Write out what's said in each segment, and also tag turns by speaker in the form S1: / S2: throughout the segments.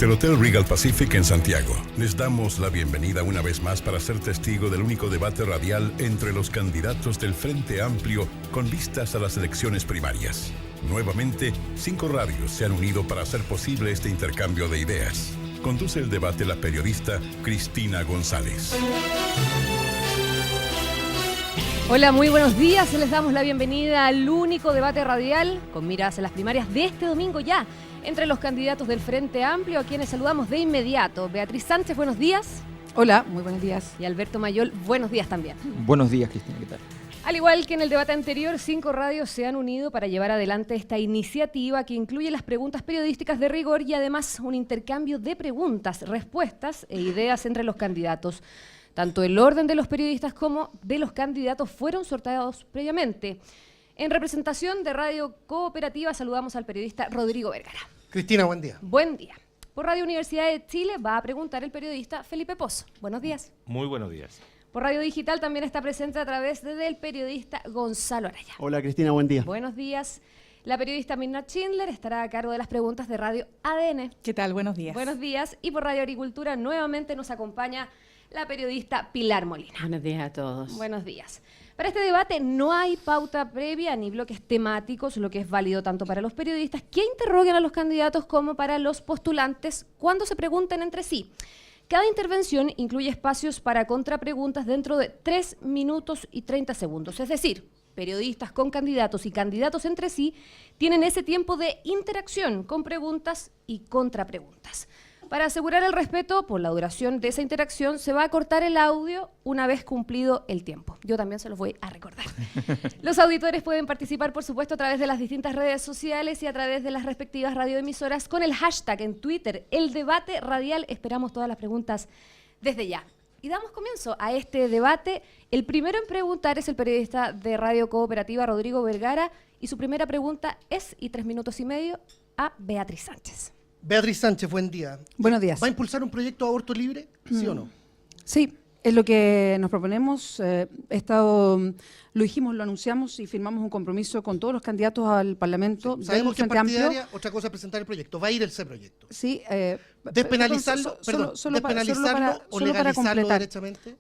S1: Desde el Hotel Regal Pacific en Santiago, les damos la bienvenida una vez más para ser testigo del único debate radial entre los candidatos del Frente Amplio con vistas a las elecciones primarias. Nuevamente, 5 radios se han unido para hacer posible este intercambio de ideas. Conduce el debate la periodista Cristina González.
S2: Hola, muy buenos días. Les damos la bienvenida al único debate radial con miras a las primarias de este domingo ya entre los candidatos del Frente Amplio, a quienes saludamos de inmediato. Beatriz Sánchez, buenos días.
S3: Hola, muy buenos días.
S2: Y Alberto Mayol, buenos días también.
S4: Buenos días, Cristina, ¿qué tal?
S2: Al igual que en el debate anterior, 5 radios se han unido para llevar adelante esta iniciativa que incluye las preguntas periodísticas de rigor y además un intercambio de preguntas, respuestas e ideas entre los candidatos. Tanto el orden de los periodistas como de los candidatos fueron sorteados previamente. En representación de Radio Cooperativa saludamos al periodista Rodrigo Vergara.
S5: Cristina, buen día.
S2: Buen día. Por Radio Universidad de Chile va a preguntar el periodista Felipe Pozo. Buenos días.
S6: Muy buenos días.
S2: Por Radio Digital también está presente a través del periodista Gonzalo Araya.
S7: Hola Cristina, buen día.
S2: Buenos días. La periodista Mirna Schindler estará a cargo de las preguntas de Radio ADN.
S3: ¿Qué tal? Buenos días.
S2: Buenos días. Y por Radio Agricultura nuevamente nos acompaña la periodista Pilar Molina.
S8: Buenos días a todos.
S2: Buenos días. Para este debate no hay pauta previa ni bloques temáticos, lo que es válido tanto para los periodistas que interroguen a los candidatos como para los postulantes cuando se pregunten entre sí. Cada intervención incluye espacios para contrapreguntas dentro de 3 minutos y 30 segundos. Es decir, periodistas con candidatos y candidatos entre sí tienen ese tiempo de interacción con preguntas y contrapreguntas. Para asegurar el respeto por la duración de esa interacción, se va a cortar el audio una vez cumplido el tiempo. Yo también se los voy a recordar. Los auditores pueden participar, por supuesto, a través de las distintas redes sociales y a través de las respectivas radioemisoras con el hashtag en Twitter, el debate radial. Esperamos todas las preguntas desde ya. Y damos comienzo a este debate. El primero en preguntar es el periodista de Radio Cooperativa, Rodrigo Vergara, y su primera pregunta es, y 3 minutos y medio, a Beatriz Sánchez.
S5: Beatriz Sánchez, buen día.
S3: Buenos días.
S5: ¿Va a impulsar un proyecto de aborto libre, sí o no?
S3: Sí, es lo que nos proponemos. Lo dijimos, lo anunciamos y firmamos un compromiso con todos los candidatos al Parlamento.
S5: Sí, sabemos que es
S3: Frente Amplio.
S5: partidaria, otra cosa es presentar el proyecto. ¿Va a ir ese proyecto?
S3: Sí.
S5: ¿Despenalizarlo, despenalizarlo o legalizarlo derechamente?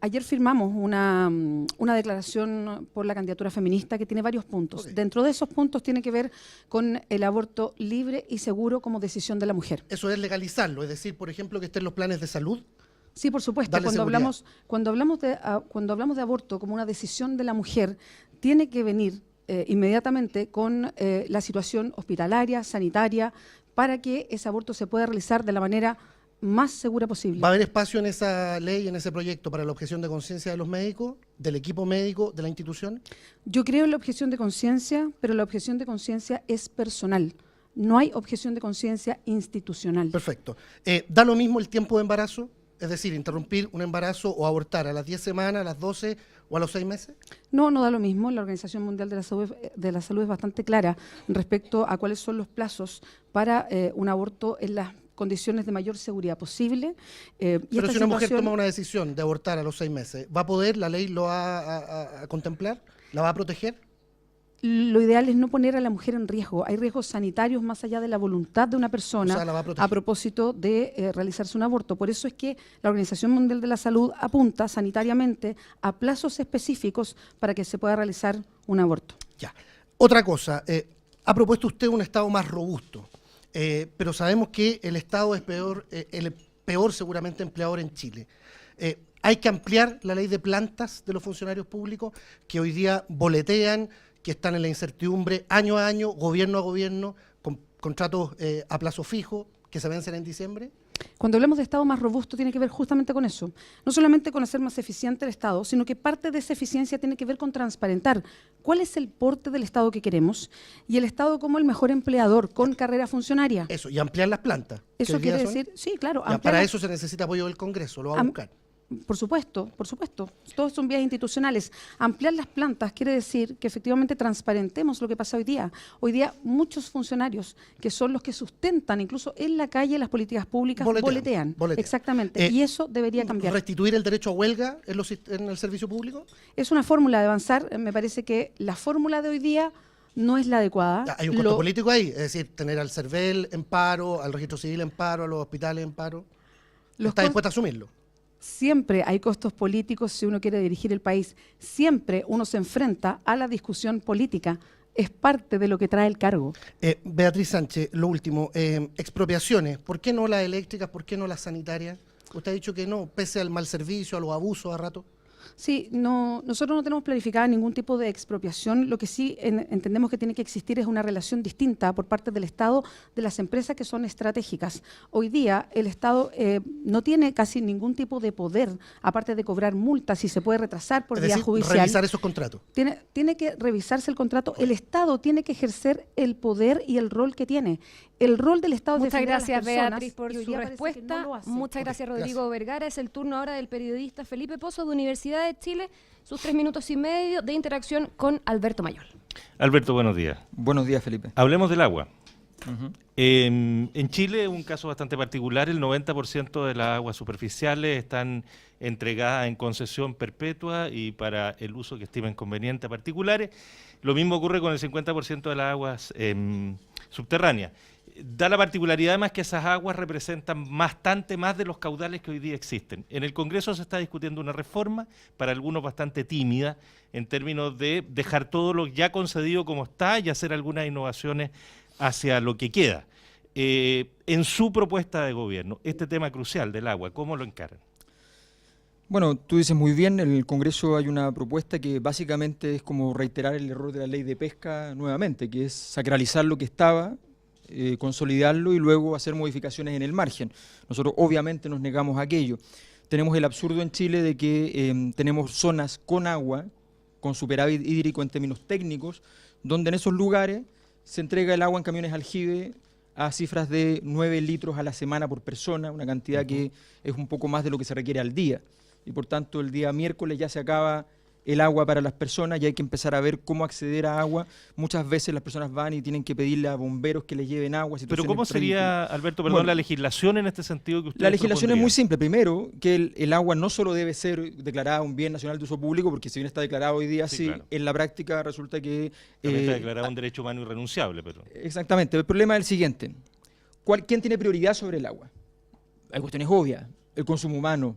S3: Ayer firmamos una declaración por la candidatura feminista que tiene varios puntos.
S5: Okay.
S3: Dentro de esos puntos tiene que ver con el aborto libre y seguro como decisión de la mujer.
S5: Eso es legalizarlo, es decir, por ejemplo, que estén los planes de salud.
S3: Sí, por supuesto. Cuando hablamos de aborto como una decisión de la mujer, tiene que venir inmediatamente con la situación hospitalaria, sanitaria, para que ese aborto se pueda realizar de la manera más segura posible.
S5: ¿Va a haber espacio en esa ley, en ese proyecto, para la objeción de conciencia de los médicos, del equipo médico, de la institución?
S3: Yo creo en la objeción de conciencia, pero la objeción de conciencia es personal. No hay objeción de conciencia institucional.
S5: Perfecto. ¿Da lo mismo el tiempo de embarazo? Es decir, interrumpir un embarazo o abortar a las 10 semanas, a las 12 o a los 6 meses.
S3: No, no da lo mismo. La Organización Mundial de la Salud es bastante clara respecto a cuáles son los plazos para un aborto en las condiciones de mayor seguridad posible.
S5: Pero si una mujer toma una decisión de abortar a los 6 meses, ¿va a poder, la ley lo va a contemplar? ¿La va a proteger?
S3: Lo ideal es no poner a la mujer en riesgo. Hay riesgos sanitarios más allá de la voluntad de una persona,
S5: o sea, la va a proteger.
S3: a propósito de realizarse un aborto. Por eso es que la Organización Mundial de la Salud apunta sanitariamente a plazos específicos para que se pueda realizar un aborto.
S5: Ya. Otra cosa, ha propuesto usted un Estado más robusto, pero sabemos que el Estado es el peor seguramente empleador en Chile. Hay que ampliar la ley de plantas de los funcionarios públicos que hoy día boletean, que están en la incertidumbre año a año, gobierno a gobierno, con contratos a plazo fijo que se vencen en diciembre.
S3: Cuando hablamos de Estado más robusto tiene que ver justamente con eso. No solamente con hacer más eficiente el Estado, sino que parte de esa eficiencia tiene que ver con transparentar cuál es el porte del Estado que queremos y el Estado como el mejor empleador con carrera funcionaria.
S5: Eso, y ampliar las plantas.
S3: Eso quiere decir, sí, claro.
S5: Para eso se necesita apoyo del Congreso, lo va a buscar.
S3: Por supuesto, todos son vías institucionales. Ampliar las plantas quiere decir que efectivamente transparentemos lo que pasa hoy día. Hoy día muchos funcionarios, que son los que sustentan incluso en la calle las políticas públicas, boletean. Exactamente, y eso debería cambiar.
S5: ¿Restituir el derecho a huelga en el servicio público?
S3: Es una fórmula de avanzar. Me parece que la fórmula de hoy día no es la adecuada.
S5: Hay un costo político ahí, es decir, tener al CERVEL en paro, al registro civil en paro, a los hospitales en paro. ¿Está dispuesta a asumirlo?
S3: Siempre hay costos políticos si uno quiere dirigir el país. Siempre uno se enfrenta a la discusión política. Es parte de lo que trae el cargo.
S5: Beatriz Sánchez, lo último, expropiaciones. ¿Por qué no las eléctricas? ¿Por qué no las sanitarias? Usted ha dicho que no, pese al mal servicio, a los abusos a rato.
S3: Sí, nosotros no tenemos planificada ningún tipo de expropiación. Lo que sí entendemos que tiene que existir es una relación distinta por parte del Estado de las empresas que son estratégicas. Hoy día el Estado no tiene casi ningún tipo de poder, aparte de cobrar multas y se puede retrasar por vía judicial.
S5: Revisar esos contratos.
S3: Tiene que revisarse el contrato. El Estado tiene que ejercer el poder y el rol que tiene. El rol del Estado es
S2: Muchas
S3: defender
S2: gracias,
S3: a las personas,
S2: Beatriz, por
S3: y hoy
S2: su
S3: día parece que
S2: respuesta.
S3: no lo hace.
S2: Muchas gracias, Rodrigo
S5: gracias.
S2: Vergara. Es el turno ahora del periodista Felipe Pozo de Universidad de Chile. Sus 3 minutos y medio de interacción con Alberto Mayol.
S4: Alberto, buenos días.
S6: Buenos días, Felipe.
S4: Hablemos del agua. En Chile, un caso bastante particular, el 90% de las aguas superficiales están entregadas en concesión perpetua y para el uso que estimen conveniente a particulares. Lo mismo ocurre con el 50% de las aguas subterráneas. Da la particularidad además que esas aguas representan bastante más de los caudales que hoy día existen. En el Congreso se está discutiendo una reforma, para algunos bastante tímida, en términos de dejar todo lo ya concedido como está y hacer algunas innovaciones hacia lo que queda. En su propuesta de gobierno, este tema crucial del agua, ¿cómo lo encaran?
S6: Bueno, tú dices muy bien, en el Congreso hay una propuesta que básicamente es como reiterar el error de la ley de pesca nuevamente, que es sacralizar lo que estaba, consolidarlo y luego hacer modificaciones en el margen. Nosotros obviamente nos negamos a aquello. Tenemos el absurdo en Chile de que tenemos zonas con agua, con superávit hídrico en términos técnicos, donde en esos lugares se entrega el agua en camiones aljibe a cifras de 9 litros a la semana por persona, una cantidad que es un poco más de lo que se requiere al día. Y por tanto el día miércoles ya se acaba el agua para las personas y hay que empezar a ver cómo acceder a agua. Muchas veces las personas van y tienen que pedirle a bomberos que les lleven agua.
S4: Pero ¿cómo sería, Alberto, perdón, la legislación en este sentido que usted
S6: La legislación es muy simple. Primero, que el agua no solo debe ser declarada un bien nacional de uso público, porque si bien está declarado hoy día, sí, claro, en la práctica resulta que...
S4: También está declarado un derecho humano irrenunciable. Pero...
S6: Exactamente. El problema es el siguiente. ¿Quién tiene prioridad sobre el agua? Hay cuestiones obvias. El consumo humano,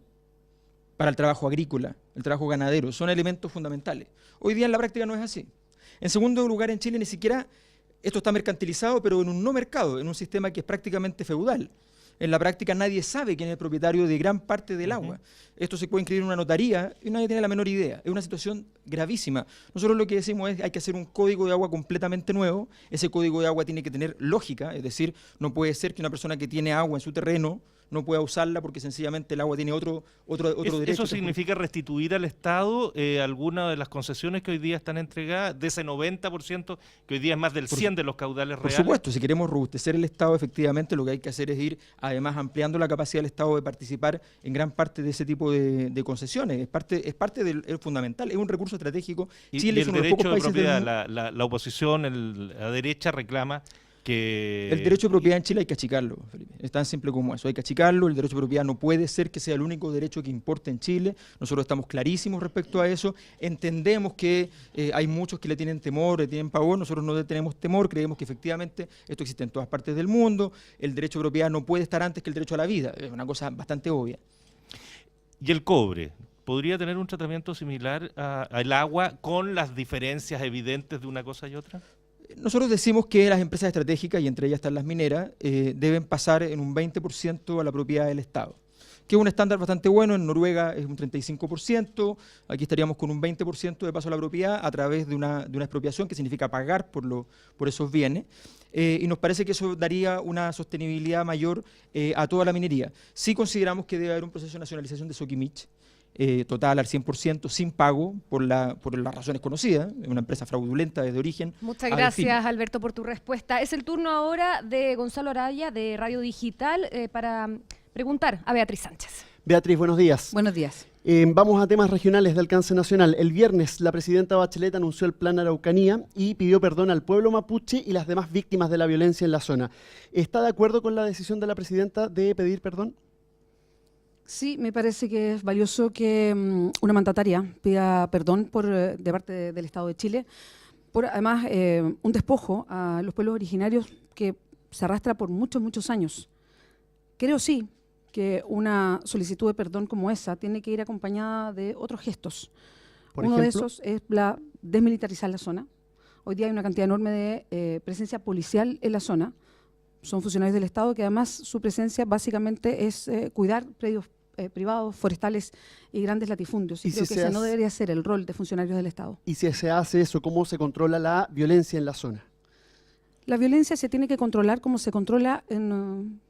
S6: para el trabajo agrícola, el trabajo ganadero, son elementos fundamentales. Hoy día en la práctica no es así. En segundo lugar, en Chile ni siquiera esto está mercantilizado, pero en un no mercado, en un sistema que es prácticamente feudal. En la práctica nadie sabe quién es el propietario de gran parte del agua. Esto se puede inscribir en una notaría y nadie tiene la menor idea. Es una situación gravísima. Nosotros lo que decimos es que hay que hacer un código de agua completamente nuevo. Ese código de agua tiene que tener lógica, es decir, no puede ser que una persona que tiene agua en su terreno no pueda usarla porque sencillamente el agua tiene otro derecho.
S4: ¿Eso significa restituir al Estado algunas de las concesiones que hoy día están entregadas, de ese 90%, que hoy día es más del 100% de los caudales reales?
S6: Por supuesto, si queremos robustecer el Estado, efectivamente lo que hay que hacer es ir, además, ampliando la capacidad del Estado de participar en gran parte de ese tipo de concesiones. Es parte del fundamental, es un recurso estratégico.
S4: Chile es uno de los pocos países del mundo. La oposición, la derecha reclama que...
S6: El derecho de propiedad en Chile hay que achicarlo, Felipe. Es tan simple como eso, hay que achicarlo. El derecho de propiedad no puede ser que sea el único derecho que importe en Chile. Nosotros estamos clarísimos respecto a eso. Entendemos que hay muchos que le tienen temor, le tienen pavor. Nosotros no tenemos temor, creemos que efectivamente esto existe en todas partes del mundo. El derecho de propiedad no puede estar antes que el derecho a la vida. Es una cosa bastante obvia.
S4: ¿Y el cobre? ¿Podría tener un tratamiento similar al agua con las diferencias evidentes de una cosa y otra?
S6: Nosotros decimos que las empresas estratégicas, y entre ellas están las mineras, deben pasar en un 20% a la propiedad del Estado, que es un estándar bastante bueno. En Noruega es un 35%, aquí estaríamos con un 20% de paso a la propiedad a través de una expropiación, que significa pagar por esos bienes, y nos parece que eso daría una sostenibilidad mayor a toda la minería. Sí consideramos que debe haber un proceso de nacionalización de Soquimich, total al 100%, sin pago, por las razones conocidas, una empresa fraudulenta desde origen.
S2: Muchas gracias, Alberto, por tu respuesta. Es el turno ahora de Gonzalo Araya, de Radio Digital, para preguntar a Beatriz Sánchez.
S7: Beatriz, buenos días.
S3: Buenos días.
S7: Vamos a temas regionales de alcance nacional. El viernes la presidenta Bachelet anunció el Plan Araucanía y pidió perdón al pueblo mapuche y las demás víctimas de la violencia en la zona. ¿Está de acuerdo con la decisión de la presidenta de pedir perdón?
S3: Sí, me parece que es valioso que una mandataria pida perdón de parte del Estado de Chile. por además un despojo a los pueblos originarios que se arrastra por muchos, muchos años. Creo sí que una solicitud de perdón como esa tiene que ir acompañada de otros gestos. Uno de esos es desmilitarizar la zona. Hoy día hay una cantidad enorme de presencia policial en la zona. Son funcionarios del Estado que además su presencia básicamente es cuidar predios privados, forestales y grandes latifundios. Y creo que ese no debería ser el rol de funcionarios del Estado.
S7: Y si se hace eso, ¿cómo se controla la violencia en la zona?
S3: La violencia se tiene que controlar como se controla en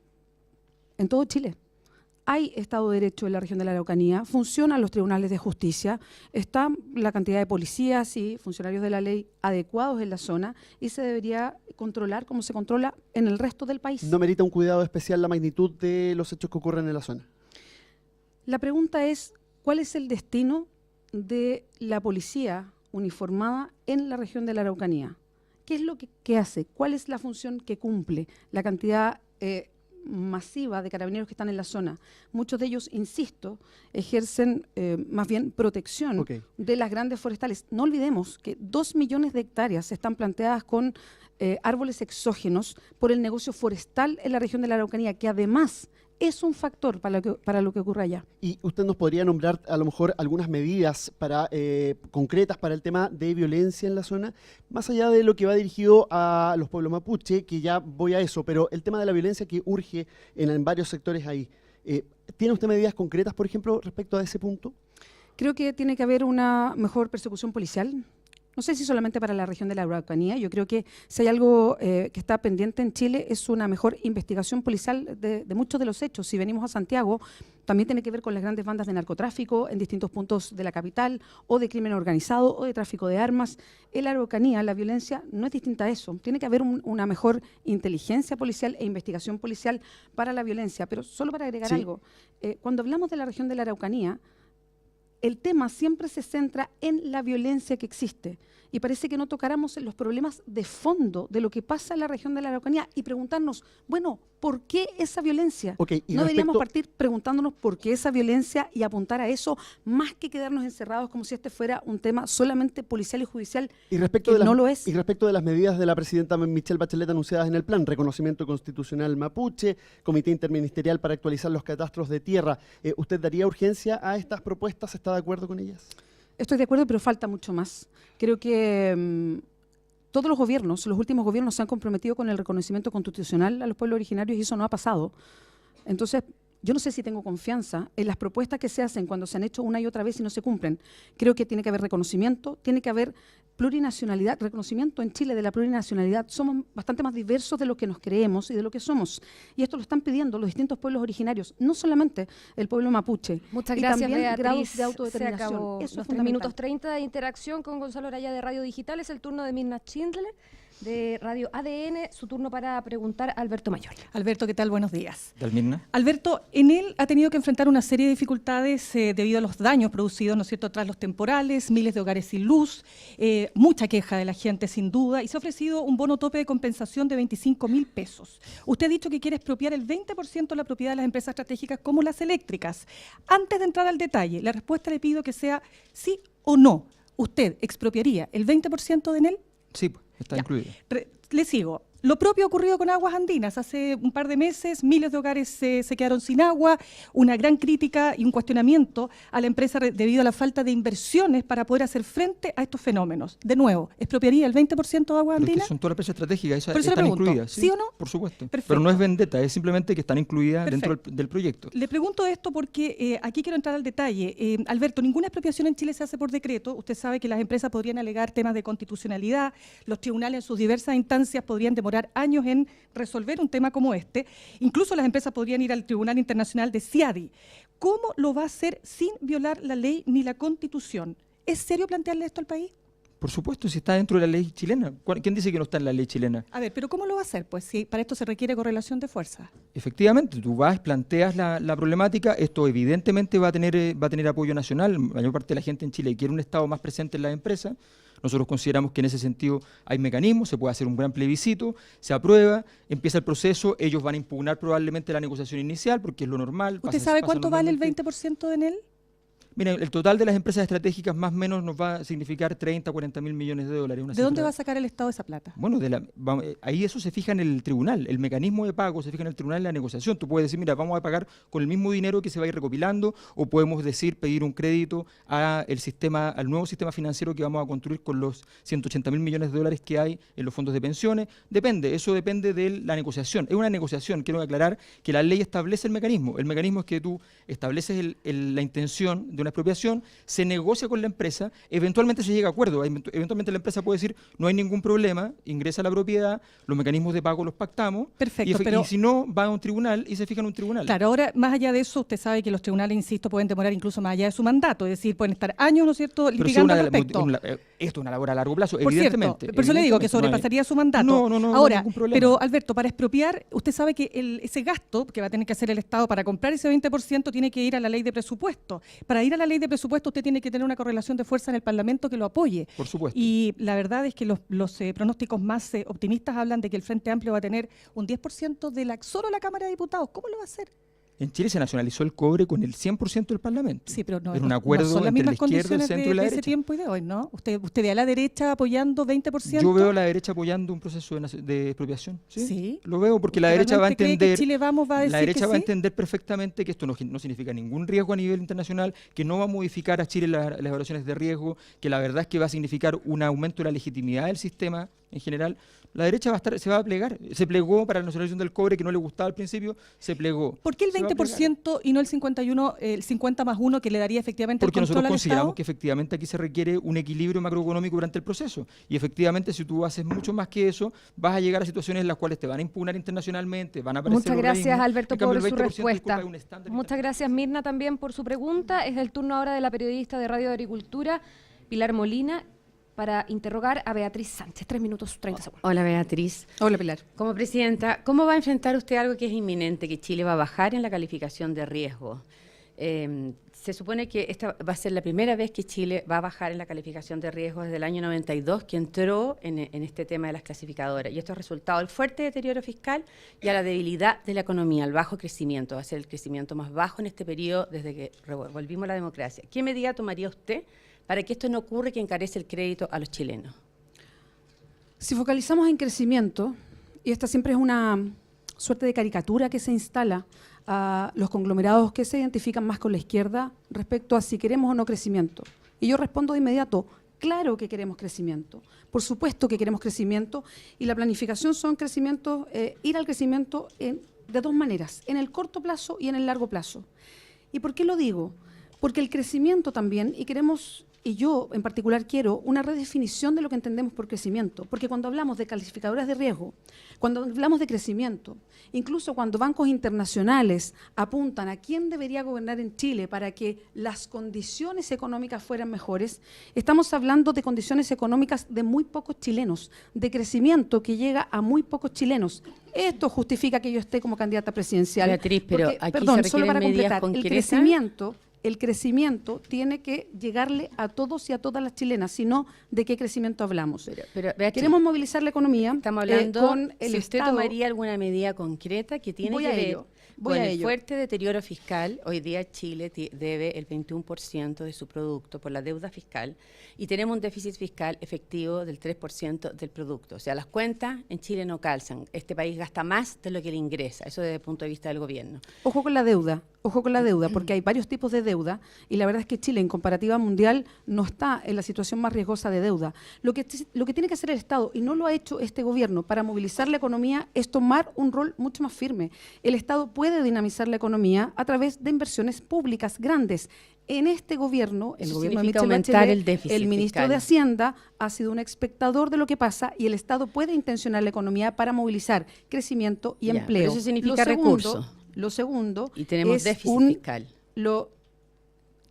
S3: todo Chile. Hay Estado de Derecho en la región de la Araucanía, funcionan los tribunales de justicia, está la cantidad de policías y funcionarios de la ley adecuados en la zona y se debería controlar como se controla en el resto del país.
S7: ¿No merita un cuidado especial la magnitud de los hechos que ocurren en la zona?
S3: La pregunta es, ¿cuál es el destino de la policía uniformada en la región de la Araucanía? ¿Qué es lo que hace? ¿Cuál es la función que cumple? La cantidad masiva de carabineros que están en la zona. Muchos de ellos, insisto, ejercen más bien protección de las grandes forestales. No olvidemos que 2 millones de hectáreas están planteadas con árboles exógenos por el negocio forestal en la región de la Araucanía, que además es un factor para lo que ocurre allá.
S7: ¿Y usted nos podría nombrar a lo mejor algunas medidas concretas para el tema de violencia en la zona? Más allá de lo que va dirigido a los pueblos mapuche, que ya voy a eso, pero el tema de la violencia que urge en varios sectores ahí. ¿Tiene usted medidas concretas, por ejemplo, respecto a ese punto?
S3: Creo que tiene que haber una mejor persecución policial. No sé si solamente para la región de la Araucanía. Yo creo que si hay algo que está pendiente en Chile es una mejor investigación policial de muchos de los hechos. Si venimos a Santiago, también tiene que ver con las grandes bandas de narcotráfico en distintos puntos de la capital, o de crimen organizado, o de tráfico de armas. En la Araucanía la violencia no es distinta a eso. Tiene que haber una mejor inteligencia policial e investigación policial para la violencia. Pero solo para agregar algo, cuando hablamos de la región de la Araucanía, el tema siempre se centra en la violencia que existe y parece que no tocáramos en los problemas de fondo de lo que pasa en la región de la Araucanía y preguntarnos, bueno, ¿por qué esa violencia? No deberíamos partir preguntándonos por qué esa violencia y apuntar a eso más que quedarnos encerrados como si este fuera un tema solamente policial y judicial, que no lo es.
S7: Y respecto de las medidas de la presidenta Michelle Bachelet anunciadas en el plan, reconocimiento constitucional mapuche, comité interministerial para actualizar los catastros de tierra, ¿usted daría urgencia a estas propuestas? ¿Está de acuerdo con ellas?
S3: Estoy de acuerdo, pero falta mucho más. Creo que todos los gobiernos, los últimos gobiernos se han comprometido con el reconocimiento constitucional a los pueblos originarios y eso no ha pasado. Entonces, yo no sé si tengo confianza en las propuestas que se hacen cuando se han hecho una y otra vez y no se cumplen. Creo que tiene que haber reconocimiento, tiene que haber plurinacionalidad, reconocimiento en Chile de la plurinacionalidad. Somos bastante más diversos de lo que nos creemos y de lo que somos. Y esto lo están pidiendo los distintos pueblos originarios, no solamente el pueblo mapuche.
S2: Muchas
S3: y
S2: gracias,
S3: también
S2: Beatriz.
S3: grados de autodeterminación.
S2: Se acabó
S3: eso
S2: los
S3: es
S2: 3 minutos 30 de interacción con Gonzalo Araya de Radio Digital. Es el turno de Mirna Schindler de Radio ADN, su turno para preguntar a Alberto Mayor.
S8: Alberto, ¿qué tal? Buenos días.
S6: Dalmirna.
S8: Alberto, Enel ha tenido que enfrentar una serie de dificultades debido a los daños producidos, ¿no es cierto?, tras los temporales, miles de hogares sin luz, mucha queja de la gente sin duda, y se ha ofrecido un bono tope de compensación de 25.000 pesos. Usted ha dicho que quiere expropiar el 20% de la propiedad de las empresas estratégicas como las eléctricas. Antes de entrar al detalle, la respuesta le pido que sea sí o no. ¿Usted expropiaría el 20% de Enel?
S6: Sí, está incluido.
S8: Le sigo. Lo propio ha ocurrido con Aguas Andinas. Hace un par de meses miles de hogares se quedaron sin agua, una gran crítica y un cuestionamiento a la empresa debido a la falta de inversiones para poder hacer frente a estos fenómenos. De nuevo, ¿expropiaría el 20% de Aguas Andinas?
S6: Pero es que son todas las empresas estratégicas, esas
S8: Por eso
S6: están
S8: le pregunto,
S6: incluidas.
S8: ¿sí o no?
S6: Por supuesto.
S8: Perfecto.
S6: Pero no es vendetta, es simplemente que están incluidas
S8: Perfecto.
S6: dentro del proyecto.
S8: Le pregunto esto porque aquí quiero entrar al detalle. Alberto, ninguna expropiación en Chile se hace por decreto. Usted sabe que las empresas podrían alegar temas de constitucionalidad, los tribunales en sus diversas instancias podrían demorar años en resolver un tema como este. Incluso las empresas podrían ir al Tribunal Internacional de CIADI. ¿Cómo lo va a hacer sin violar la ley ni la Constitución? ¿Es serio plantearle esto al país?
S6: Por supuesto, si está dentro de la ley chilena. ¿Quién dice que no está en la ley chilena?
S8: A ver, pero ¿cómo lo va a hacer? Pues si para esto se requiere correlación de fuerzas.
S6: Efectivamente, tú vas, planteas la problemática, esto evidentemente va a tener apoyo nacional. La mayor parte de la gente en Chile quiere un Estado más presente en las empresas. Nosotros consideramos que en ese sentido hay mecanismos, se puede hacer un gran plebiscito, se aprueba, empieza el proceso, ellos van a impugnar probablemente la negociación inicial porque es lo normal.
S8: ¿Usted sabe cuánto vale el 20% de Enel?
S6: Mira, el total de las empresas estratégicas más o menos nos va a significar 30, 40 mil millones de dólares.
S8: ¿De dónde va a sacar el Estado esa plata?
S6: Bueno, ahí eso se fija en el tribunal. El mecanismo de pago se fija en el tribunal en la negociación. Tú puedes decir, mira, vamos a pagar con el mismo dinero que se va a ir recopilando, o podemos decir, pedir un crédito al nuevo sistema financiero que vamos a construir con los 180 mil millones de dólares que hay en los fondos de pensiones. Eso depende de la negociación. Es una negociación, quiero aclarar que la ley establece el mecanismo. El mecanismo es que tú estableces la intención de una expropiación, se negocia con la empresa, eventualmente se llega a acuerdo, eventualmente la empresa puede decir no hay ningún problema, ingresa a la propiedad, los mecanismos de pago los pactamos.
S8: Perfecto,
S6: y si no, va a un tribunal y se fija en un tribunal.
S8: Claro, ahora más allá de eso, usted sabe que los tribunales, insisto, pueden demorar incluso más allá de su mandato, es decir, pueden estar años, ¿no es cierto?, litigando al respecto.
S6: Esto es una labor a largo plazo,
S8: Por
S6: evidentemente.
S8: Cierto, por eso le digo que sobrepasaría su mandato.
S6: No
S8: ahora,
S6: hay ningún problema.
S8: pero Alberto, para expropiar, usted sabe que ese gasto que va a tener que hacer el Estado para comprar ese 20% tiene que ir a la ley de presupuesto. Para ir a la ley de presupuesto usted tiene que tener una correlación de fuerza en el Parlamento que lo apoye.
S6: Por supuesto.
S8: Y la verdad es que los pronósticos más optimistas hablan de que el Frente Amplio va a tener un 10% de solo la Cámara de Diputados. ¿Cómo lo va a hacer?
S6: En Chile se nacionalizó el cobre con el 100% del Parlamento.
S8: Sí, pero no,
S6: es un acuerdo
S8: son las
S6: entre la
S8: mismas
S6: izquierda, el
S8: condiciones
S6: centro y la
S8: de ese
S6: derecha.
S8: tiempo y de hoy, ¿no? ¿Usted ve a la derecha apoyando 20%?
S6: Yo veo a la derecha apoyando un proceso de expropiación.
S8: Sí.
S6: Lo veo porque la derecha va a
S8: ¿Realmente cree
S6: entender.
S8: que Chile Vamos va a decir
S6: la derecha
S8: que
S6: va a
S8: sí?
S6: entender perfectamente que esto no significa ningún riesgo a nivel internacional, que no va a modificar a Chile las evaluaciones de riesgo, que la verdad es que va a significar un aumento de la legitimidad del sistema en general. La derecha se va a plegar. Se plegó para la nacionalización del cobre, que no le gustaba al principio, se plegó.
S8: ¿Por qué el 20% y no el 51, el 50 más 1 que le daría efectivamente
S6: Porque
S8: el control
S6: nosotros
S8: al
S6: consideramos
S8: Estado?
S6: que efectivamente aquí se requiere un equilibrio macroeconómico durante el proceso. Y efectivamente, si tú haces mucho más que eso, vas a llegar a situaciones en las cuales te van a impugnar internacionalmente, van a aparecer
S2: Muchas gracias,
S6: organismos.
S2: Alberto,
S6: En cambio,
S2: por
S6: el
S2: su
S6: 20%,
S2: respuesta.
S6: disculpa, es un estándar
S2: Muchas gracias, Mirna, también por su pregunta. Es el turno ahora de la periodista de Radio de Agricultura, Pilar Molina, para interrogar a Beatriz Sánchez. 3 minutos, 30 segundos.
S9: Hola, Beatriz.
S3: Hola, Pilar.
S9: Como presidenta, ¿cómo va a enfrentar usted algo que es inminente, que Chile va a bajar en la calificación de riesgo? Se supone que esta va a ser la primera vez que Chile va a bajar en la calificación de riesgo desde el año 92, que entró en este tema de las clasificadoras. Y esto es resultado del fuerte deterioro fiscal y a la debilidad de la economía, al bajo crecimiento. Va a ser el crecimiento más bajo en este periodo desde que volvimos a la democracia. ¿Qué medida tomaría usted para que esto no ocurra y que encarece el crédito a los chilenos?
S3: Si focalizamos en crecimiento, y esta siempre es una suerte de caricatura que se instala a los conglomerados que se identifican más con la izquierda respecto a si queremos o no crecimiento. Y yo respondo de inmediato, claro que queremos crecimiento, por supuesto que queremos crecimiento, y la planificación son crecimientos, ir al crecimiento de dos maneras, en el corto plazo y en el largo plazo. ¿Y por qué lo digo? Porque el crecimiento también, y yo en particular quiero una redefinición de lo que entendemos por crecimiento, porque cuando hablamos de calificadoras de riesgo, cuando hablamos de crecimiento, incluso cuando bancos internacionales apuntan a quién debería gobernar en Chile para que las condiciones económicas fueran mejores, estamos hablando de condiciones económicas de muy pocos chilenos, de crecimiento que llega a muy pocos chilenos. Esto justifica que yo esté como candidata presidencial.
S9: Beatriz, pero
S3: porque,
S9: aquí
S3: perdón,
S9: se
S3: solo para
S9: requieren medidas
S3: completar,
S9: concretas.
S3: el crecimiento tiene que llegarle a todos y a todas las chilenas, sino de qué crecimiento hablamos.
S9: Pero Beatriz,
S3: queremos movilizar la economía.
S9: estamos hablando,
S3: con el
S9: si usted
S3: Estado.
S9: tomaría alguna medida concreta que tiene
S3: Voy
S9: que
S3: a
S9: ver
S3: ello,
S9: con el
S3: ello.
S9: fuerte deterioro fiscal. Hoy día Chile debe el 21% de su producto por la deuda fiscal y tenemos un déficit fiscal efectivo del 3% del producto. O sea, las cuentas en Chile no calzan. Este país gasta más de lo que le ingresa, eso desde el punto de vista del gobierno.
S3: Ojo con la deuda, porque hay varios tipos de deuda y la verdad es que Chile en comparativa mundial no está en la situación más riesgosa de deuda. Lo que tiene que hacer el Estado, y no lo ha hecho este gobierno, para movilizar la economía es tomar un rol mucho más firme. El Estado puede dinamizar la economía a través de inversiones públicas grandes. En este gobierno, el
S9: Eso
S3: gobierno de
S9: significa
S3: Michelle
S9: aumentar
S3: Bachelet,
S9: el déficit
S3: el ministro
S9: fiscal.
S3: de Hacienda ha sido un espectador de lo que pasa y el Estado puede intencionar la economía para movilizar crecimiento y
S9: Ya,
S3: empleo.
S9: pero eso significa
S3: recursos. Lo segundo
S9: Y tenemos
S3: es
S9: déficit fiscal.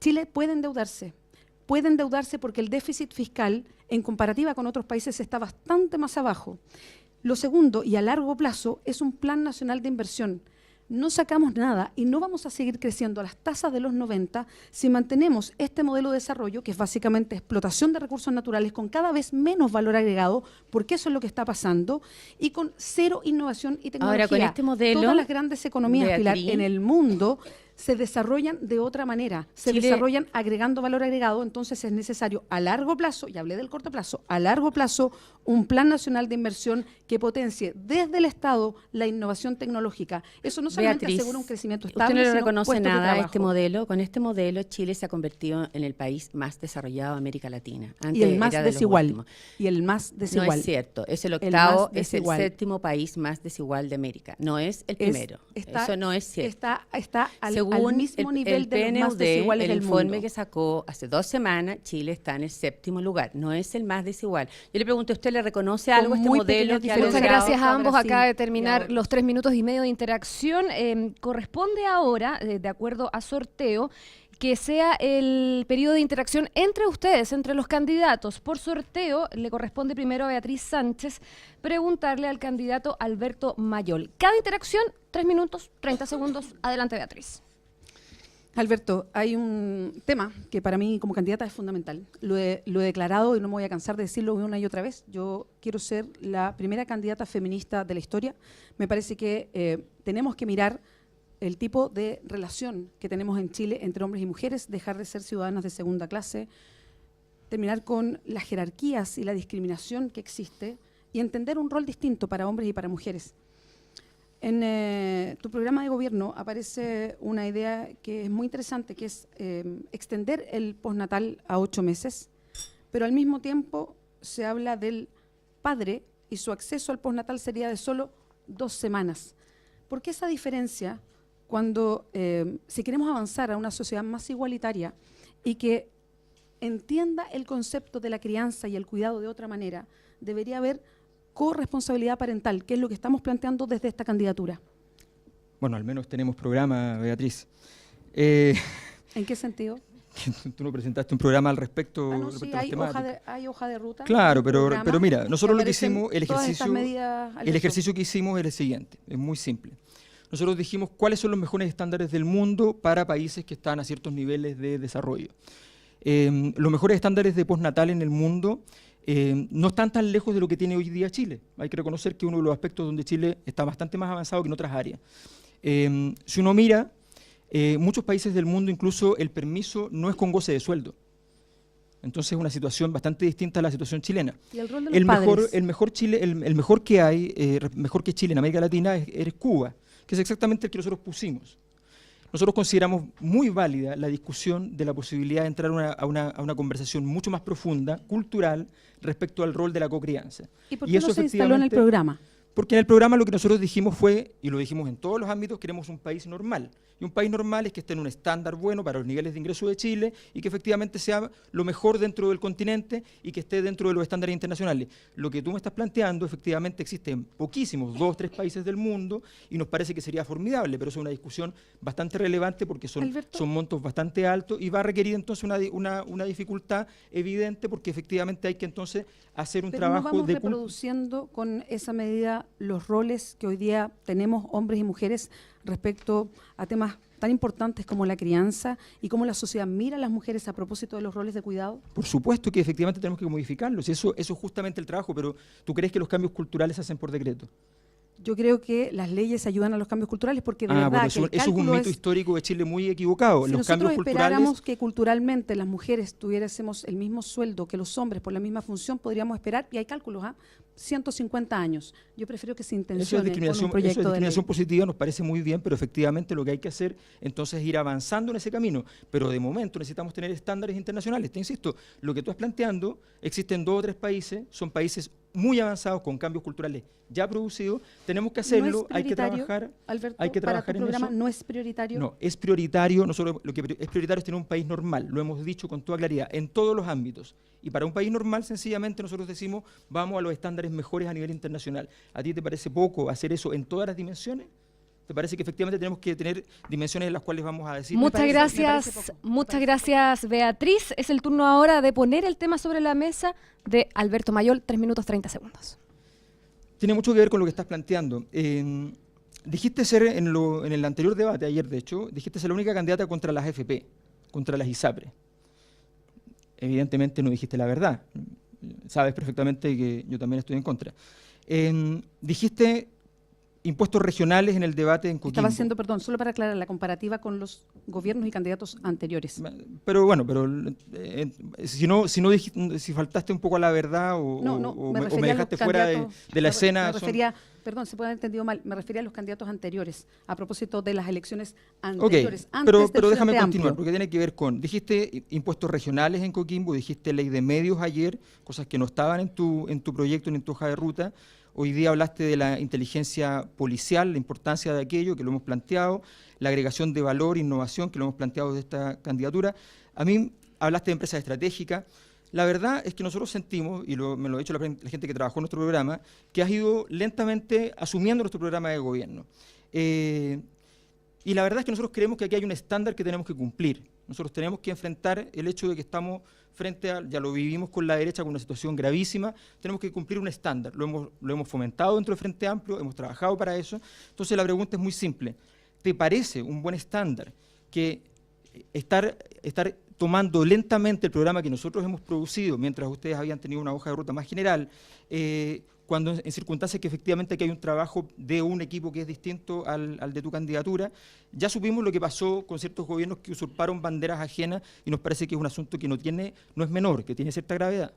S3: Chile puede endeudarse porque el déficit fiscal en comparativa con otros países está bastante más abajo. Lo segundo, y a largo plazo, es un plan nacional de inversión. No sacamos nada y no vamos a seguir creciendo a las tasas de los 90 si mantenemos este modelo de desarrollo, que es básicamente explotación de recursos naturales con cada vez menos valor agregado, porque eso es lo que está pasando, y con cero innovación y tecnología.
S9: Ahora, con este modelo,
S3: todas las grandes economías,
S9: Beatriz,
S3: Pilar, en el mundo se desarrollan de otra manera, se
S9: Chile-
S3: desarrollan agregando valor agregado, entonces es necesario a largo plazo, y hablé del corto plazo, a largo plazo, un plan nacional de inversión que potencie desde el Estado la innovación tecnológica. Eso no solamente
S9: Beatriz,
S3: asegura un crecimiento
S9: usted
S3: estable,
S9: no le
S3: sino
S9: reconoce
S3: puestos de
S9: nada a este
S3: trabajo.
S9: modelo. Con este modelo, Chile se ha convertido en el país más desarrollado de América Latina.
S3: Y
S9: Antes
S3: el más
S9: era de los
S3: desigual.
S9: últimos.
S3: Y el más desigual.
S9: No es cierto, es el
S3: El
S9: octavo,
S3: más
S9: es el
S3: desigual.
S9: séptimo país más desigual de América. No es el primero. Eso no es cierto.
S3: Está al
S9: Según
S3: mismo
S9: el
S3: nivel de los más
S9: PNUD,
S3: desiguales
S9: el
S3: del
S9: informe
S3: mundo.
S9: que sacó hace 2 semanas, Chile está en el 7º lugar. No es el más desigual. Yo le pregunto, ¿usted le reconoce algo a este
S3: muy
S9: modelo
S3: pequeñas
S9: que ha
S2: Muchas
S3: diferencias.
S9: logrado?
S2: gracias a ambos.
S3: Brasil
S2: Acaba de
S3: y
S2: terminar
S3: ahora.
S2: los 3 minutos y medio de interacción. Corresponde ahora, de acuerdo a sorteo, que sea el periodo de interacción entre ustedes, entre los candidatos. Por sorteo, le corresponde primero a Beatriz Sánchez preguntarle al candidato Alberto Mayol. Cada interacción, 3 minutos, 30 segundos. Adelante, Beatriz.
S3: Alberto, hay un tema que para mí como candidata es fundamental. Lo he declarado y no me voy a cansar de decirlo una y otra vez. Yo quiero ser la primera candidata feminista de la historia. Me parece que tenemos que mirar el tipo de relación que tenemos en Chile entre hombres y mujeres, dejar de ser ciudadanas de segunda clase, terminar con las jerarquías y la discriminación que existe y entender un rol distinto para hombres y para mujeres. En tu programa de gobierno aparece una idea que es muy interesante, que es extender el postnatal a 8 meses, pero al mismo tiempo se habla del padre y su acceso al postnatal sería de solo 2 semanas. ¿Por qué esa diferencia cuando, si queremos avanzar a una sociedad más igualitaria y que entienda el concepto de la crianza y el cuidado de otra manera, debería haber corresponsabilidad parental, que es lo que estamos planteando desde esta candidatura?
S6: Bueno, al menos tenemos programa, Beatriz.
S3: ¿En qué sentido?
S6: Tú no presentaste un programa al respecto,
S3: Ah, no,
S6: respecto
S3: sí,
S6: a las
S3: hay
S6: temáticas.
S3: hoja de ruta.
S6: Claro,
S3: un programa
S6: pero mira, nosotros lo que
S3: aparecen
S6: hicimos,
S3: todas estas medidas,
S6: el
S3: Alberto.
S6: ejercicio que hicimos era el siguiente, es muy simple. Nosotros dijimos cuáles son los mejores estándares del mundo para países que están a ciertos niveles de desarrollo. Los mejores estándares de postnatal en el mundo no están tan lejos de lo que tiene hoy día Chile. Hay que reconocer que uno de los aspectos donde Chile está bastante más avanzado que en otras áreas. Si uno mira, muchos países del mundo incluso el permiso no es con goce de sueldo. Entonces es una situación bastante distinta a la situación chilena.
S3: ¿Y el rol de los padres?
S6: El mejor que hay, mejor que Chile en América Latina es Cuba, que es exactamente el que nosotros pusimos. Nosotros consideramos muy válida la discusión de la posibilidad de entrar a una conversación mucho más profunda, cultural, respecto al rol de la cocrianza.
S3: ¿Y por qué no se instaló en el
S6: efectivamente,
S3: programa?
S6: Porque en el programa lo que nosotros dijimos fue, y lo dijimos en todos los ámbitos, queremos un país normal. Y un país normal es que esté en un estándar bueno para los niveles de ingreso de Chile y que efectivamente sea lo mejor dentro del continente y que esté dentro de los estándares internacionales. Lo que tú me estás planteando, efectivamente existen poquísimos, 2 o 3 países del mundo y nos parece que sería formidable, pero es una discusión bastante relevante porque son montos bastante altos y va a requerir entonces una dificultad evidente porque efectivamente hay que entonces hacer un
S3: Pero
S6: trabajo
S3: no vamos
S6: de
S3: reproduciendo con esa medida los roles que hoy día tenemos hombres y mujeres respecto a temas tan importantes como la crianza y cómo la sociedad mira a las mujeres a propósito de los roles de cuidado.
S6: Por supuesto que efectivamente tenemos que modificarlos, y eso es justamente el trabajo, pero ¿tú crees que los cambios culturales se hacen por decreto?
S3: Yo creo que las leyes ayudan a los cambios culturales porque de
S6: Bueno,
S3: verdad
S6: eso
S3: que el
S6: es un
S3: cálculo
S6: mito histórico de Chile muy equivocado.
S3: Si
S6: Los
S3: nosotros
S6: cambios
S3: esperáramos
S6: culturales...
S3: que culturalmente las mujeres tuviésemos el mismo sueldo que los hombres por la misma función, podríamos esperar, y hay cálculos, 150 años. Yo prefiero que se
S6: Eso es
S3: intencione con un
S6: discriminación,
S3: proyecto de ley.
S6: discriminación positiva, nos parece muy bien, pero efectivamente lo que hay que hacer entonces es ir avanzando en ese camino. Pero de momento necesitamos tener estándares internacionales. Te insisto, lo que tú estás planteando, existen 2 o 3 países, son países muy avanzados con cambios culturales ya producidos, tenemos que hacerlo, hay que trabajar,
S3: Alberto,
S6: hay que trabajar
S3: para tu
S6: en
S3: programa
S6: eso.
S3: no es prioritario.
S6: No, es prioritario, nosotros lo que es prioritario es tener un país normal, lo hemos dicho con toda claridad, en todos los ámbitos. Y para un país normal, sencillamente, nosotros decimos, vamos a los estándares mejores a nivel internacional. ¿A ti te parece poco hacer eso en todas las dimensiones? ¿Te parece que efectivamente tenemos que tener dimensiones en las cuales vamos a decir?
S2: Muchas gracias, Beatriz. Es el turno ahora de poner el tema sobre la mesa de Alberto Mayol, 3 minutos 30 segundos.
S6: Tiene mucho que ver con lo que estás planteando. Dijiste ser, en el anterior debate, ayer de hecho, dijiste ser la única candidata contra las AFP, contra las ISAPRE. Evidentemente no dijiste la verdad. Sabes perfectamente que yo también estoy en contra. Dijiste impuestos regionales en el debate en Coquimbo.
S3: Estaba haciendo, perdón, solo para aclarar la comparativa con los gobiernos y candidatos anteriores.
S6: Pero bueno, si faltaste un poco a la verdad o me dejaste fuera de la escena.
S3: Perdón, se puede haber entendido mal, me refería a los candidatos anteriores, a propósito de las elecciones anteriores.
S6: Okay, pero déjame continuar, porque tiene que ver con, dijiste impuestos regionales en Coquimbo, dijiste ley de medios ayer, cosas que no estaban en tu proyecto ni en tu hoja de ruta. Hoy día hablaste de la inteligencia policial, la importancia de aquello, que lo hemos planteado, la agregación de valor, innovación, que lo hemos planteado de esta candidatura. A mí hablaste de empresas estratégicas. La verdad es que nosotros sentimos, y me lo ha dicho la gente que trabajó en nuestro programa, que has ido lentamente asumiendo nuestro programa de gobierno. Y la verdad es que nosotros creemos que aquí hay un estándar que tenemos que cumplir. Nosotros tenemos que enfrentar el hecho de que estamos frente a, ya lo vivimos con la derecha, con una situación gravísima, tenemos que cumplir un estándar. Lo hemos fomentado dentro del Frente Amplio, hemos trabajado para eso. Entonces la pregunta es muy simple. ¿Te parece un buen estándar que estar tomando lentamente el programa que nosotros hemos producido, mientras ustedes habían tenido una hoja de ruta más general, cuando en circunstancias que efectivamente aquí hay un trabajo de un equipo que es distinto al de tu candidatura? Ya supimos lo que pasó con ciertos gobiernos que usurparon banderas ajenas y nos parece que es un asunto que no es menor, que tiene cierta gravedad.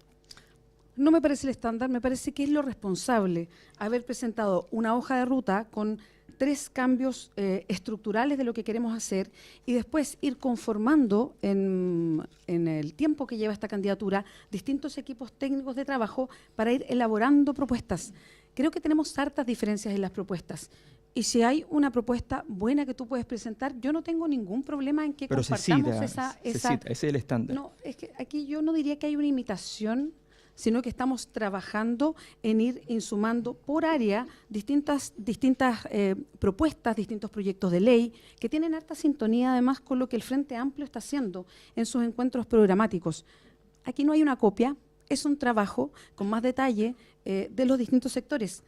S3: No me parece el estándar, me parece que es lo responsable haber presentado una hoja de ruta con 3 cambios estructurales de lo que queremos hacer y después ir conformando en el tiempo que lleva esta candidatura distintos equipos técnicos de trabajo para ir elaborando propuestas. Creo que tenemos hartas diferencias en las propuestas. Y si hay una propuesta buena que tú puedes presentar, yo no tengo ningún problema en que compartamos esa...
S6: Ese es el estándar.
S3: No, es que aquí yo no diría que hay una imitación, sino que estamos trabajando en ir insumando por área distintas propuestas, distintos proyectos de ley, que tienen harta sintonía además con lo que el Frente Amplio está haciendo en sus encuentros programáticos. Aquí no hay una copia, es un trabajo con más detalle de los distintos sectores.